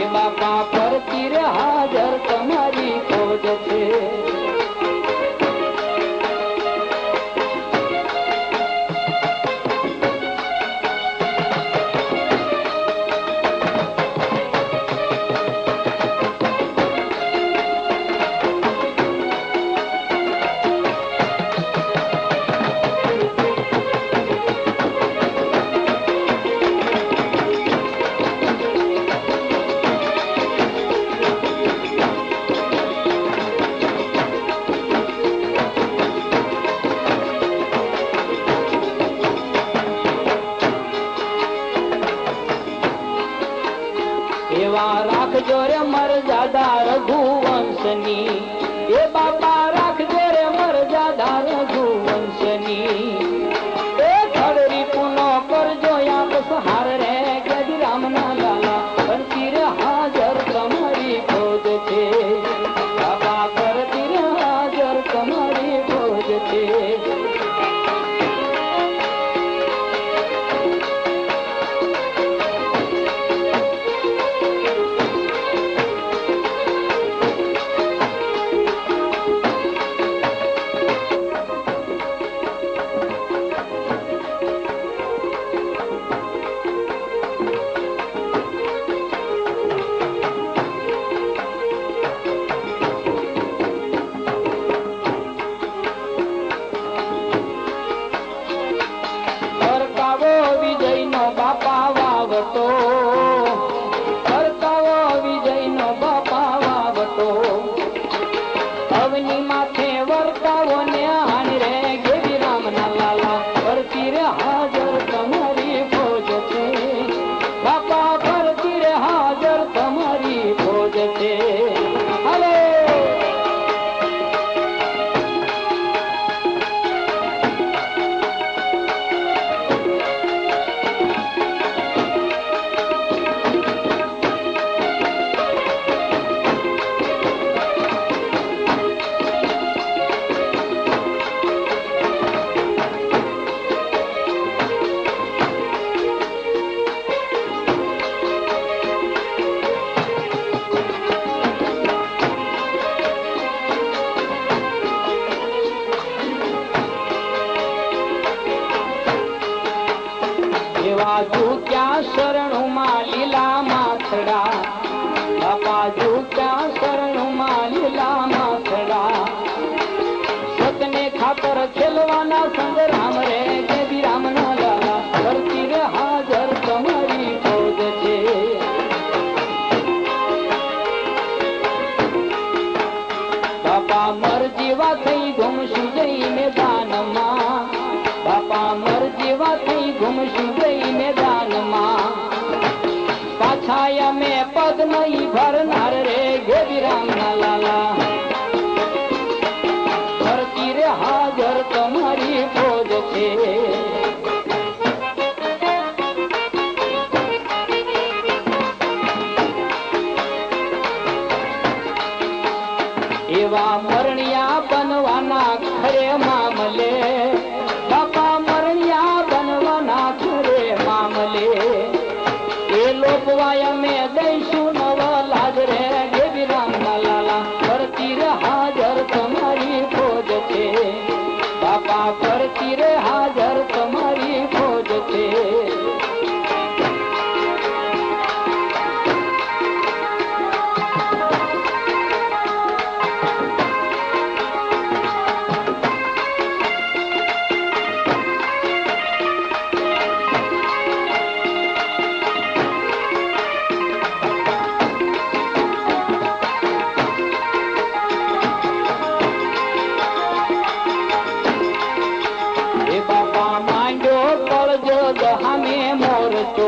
Speaker 4: એ બાપા ફરતી રે હાજર તમારી ફોજ છે. એવા રાખજો રે મરજાદા રઘુવંશની, એ બાપા રાખજો રે મરજાદા રઘુવંશની. એ ખડરી પુનો કરજો આપ સહાર રે ગેબી રામના લાલા ફરતી રે હાજર તમારી ફોજ છે. બાપા ફરતી રે હાજર તમારી ફોજ છે. લોપવાયા મેં પદ નહીં ભરનાર રે ગેબીરામ ના લાલા ફરતી રે હાજર તમારી ફોજ છે એવા મરણિયા બનવાના ખરે મામલે બાપા મરણિયા બનવાના ખરે મામલે એ લોપવાયા મેં દઈશું નવ લાજ રે ગેબીરામ ના લાલા ફરતી રે હાજર તમારી ફોજ છે બાપા ફરતી રે હાજર તમારી ફોજ છે એ બાપા માંડો કળજગ હમે મોરતો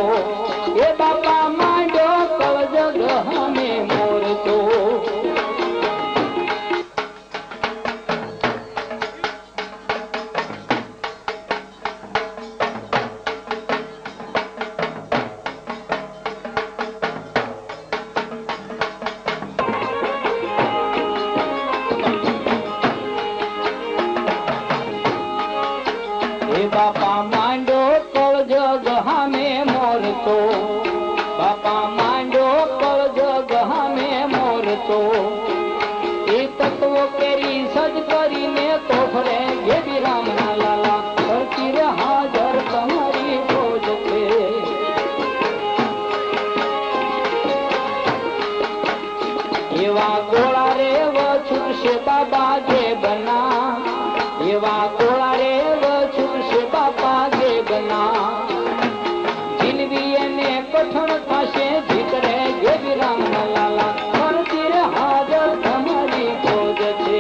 Speaker 4: એ બાપા માંડો કળજગ હમે મોરતો બાપા માંડો કળજગ હમે મોરતો એ તત્વો કેરી સજ કરીને તોફરે ગેબીરામ ના લાલા ફરતી રે હાજર તમારી ફોજ છે એવા ગોળા રે વછુટશે બાબા જે બના એવા ગોળા રે વછુટશે બાપા જે બના જીલવી એને કઠણ થશે જીતરે ગેબીરામ ના લાલા ફરતી રે હાજર તમારી ફોજ છે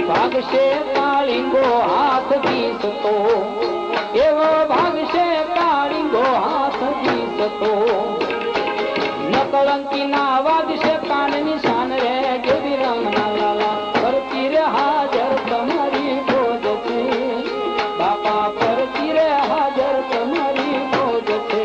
Speaker 4: ભાગશે કાળીંગો હાથ દીસતો એવો ભાગશે કાળીંગો હાથ દીસતો નકળંકી ના વાગશે કાન નિશાન રે ગેબીરામ ના લાલા ફરતી રે હાજર તમારી ફોજ છે બાપા ફરતી રે હાજર તમારી ફોજ છે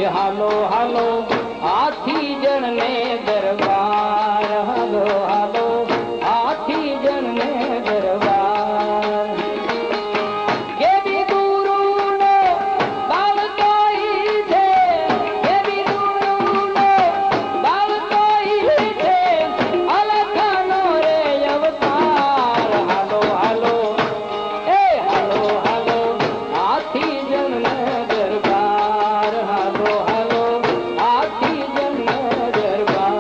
Speaker 4: હાલો હાલો હાથી જણ ને દરબાર હાલો હાલો હાથી જણ ને દરબાર કેવી ગુરુ નો બાળ કોઈ છે કેવી ગુરુ નો બાળ કોઈ છે અલખનો રે અવતાર હાલો હાલો એ હાલો હાલો હાથી જણ ને દરબાર હાલો હાલો હાથી જણ ને દરબાર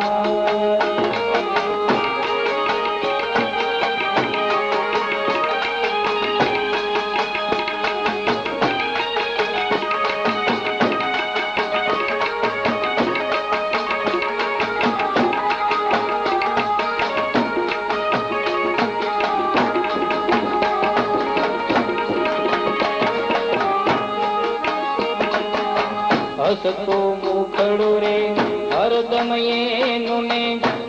Speaker 4: હસતો મુખડો રે હરદમ એનું ને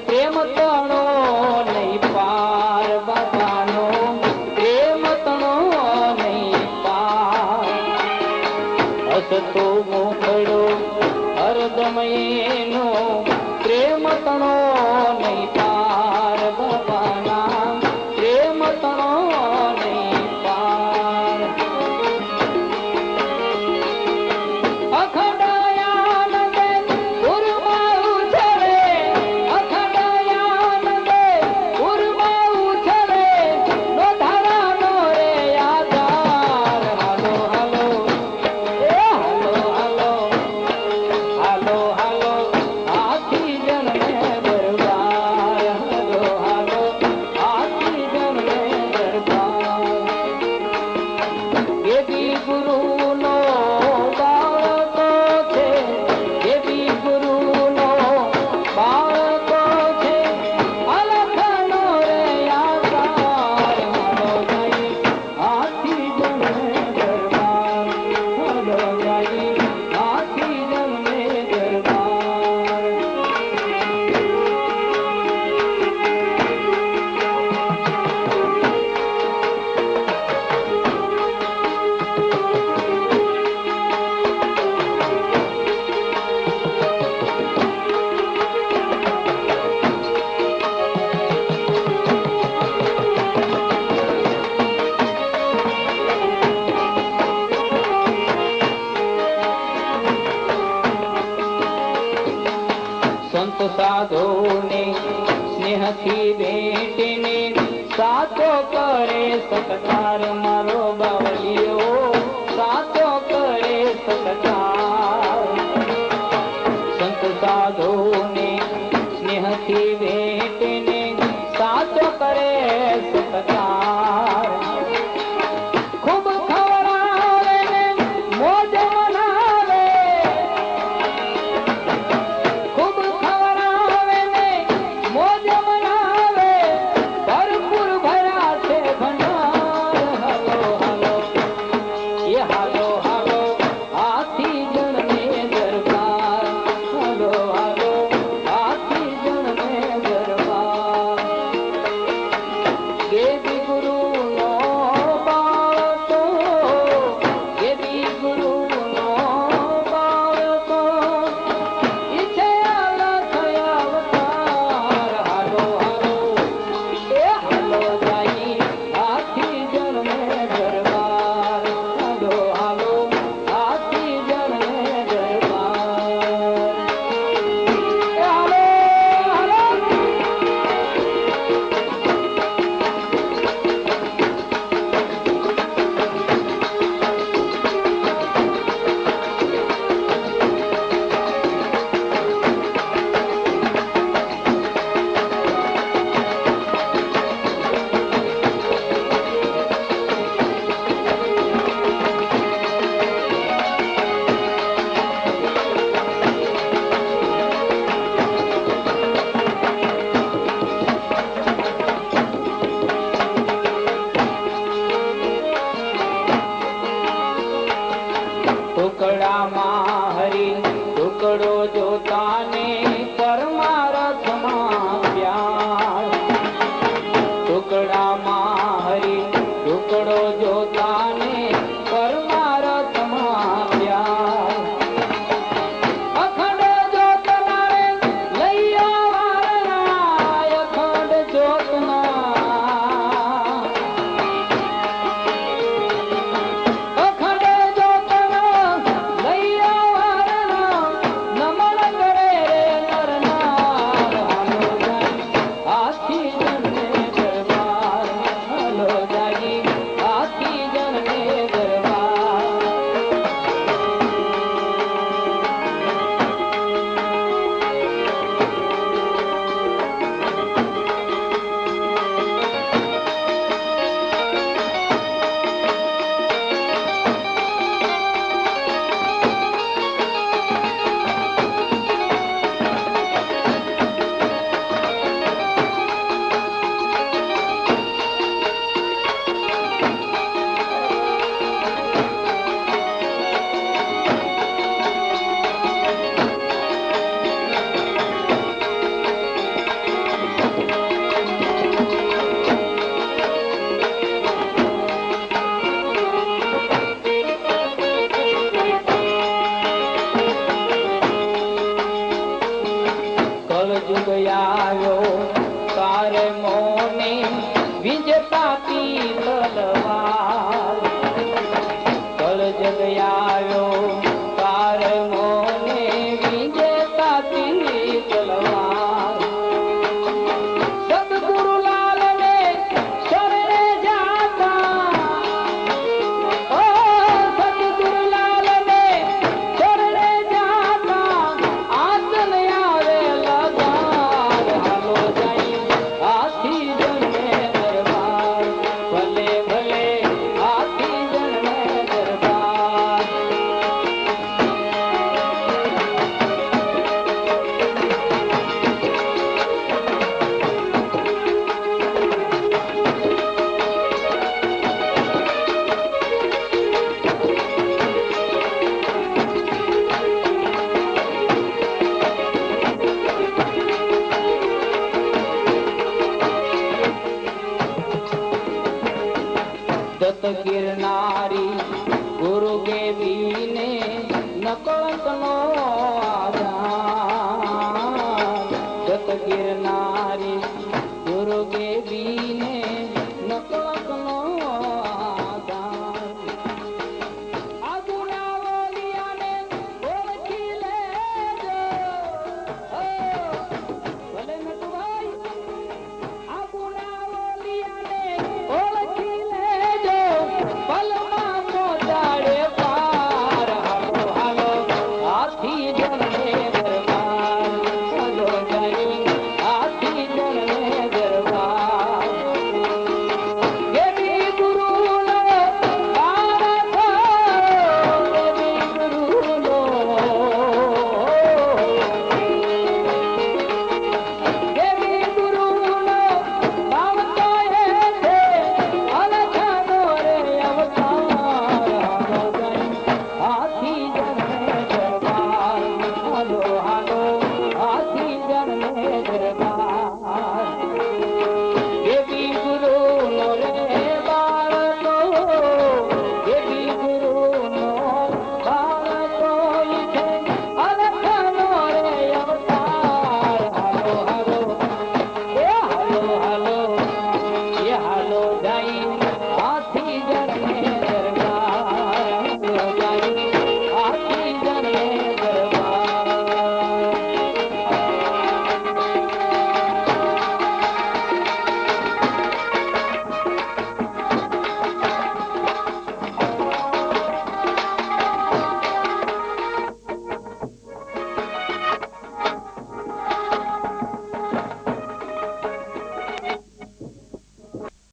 Speaker 4: પ્રેમ તણો નહીં પાર બાબાનો પ્રેમ તણો નહીં પાર હસતો મુખડો હરદમ એનો પ્રેમ તણો નહીં પાર બાબાના વેટીને સાચો કરે સત્કાર મારો બાવલિયો સાચો કરે સત્કાર સંત સાધુને સ્નેહથી વેટીને સાચો કરે સત્કાર ખૂબ ખવડાવે ને મોજ મનાવે ખૂબ ખવડાવે ને મોજ મનાવે ભરપૂર ભર્યા છે ભંડાર હાલો હાલો એ હાલો હાલો હાથી જણને દરબાર હાલો હાલો હાથી જણને દરબાર દેવી ગુરુનો બાળકો દેવી ગુરુનો બાળકો ઈચ્છે અલખ અવતાર હાલો હાલો એ હાલો જાઈ હાથી જણને દરબાર હાલો હાલો હાથી જણને દરબાર એ હાલો હાલો ટુકડામાં હરી ટુકડો જોતાને પરમારથમાં પ્યાર ટુકડામાં હરી ટુકડો જોતાને પરમારથમાં પ્યાર અખંડ જોતનારે લૈયા વારના અખંડ જોતના અખંડ જોતના લૈયા વારના નમન કરે રે નરનાર હાલો જાગી હાથી જણને દરબાર હાલો જાગી હાથી જણને દરબાર કલયુગ આવ્યો તારે મોને વિજતાતી તલવાર કલયુગ આવ્યો તારે મોને વિજતાતી તલવાર સદગુરુ લાલને શરણે જાતા ઓ સદગુરુ લાલને શરણે જાતા આસન આવે લગાર હાલો જાઈ હાથી જણને દરબાર ભલે ભલે હાથી જણને દરબાર દત્ત ગિરનારી ગુરુ દેવીને નકળંકનો આધાર દત્ત ગિરનારી ગુરુ દેવી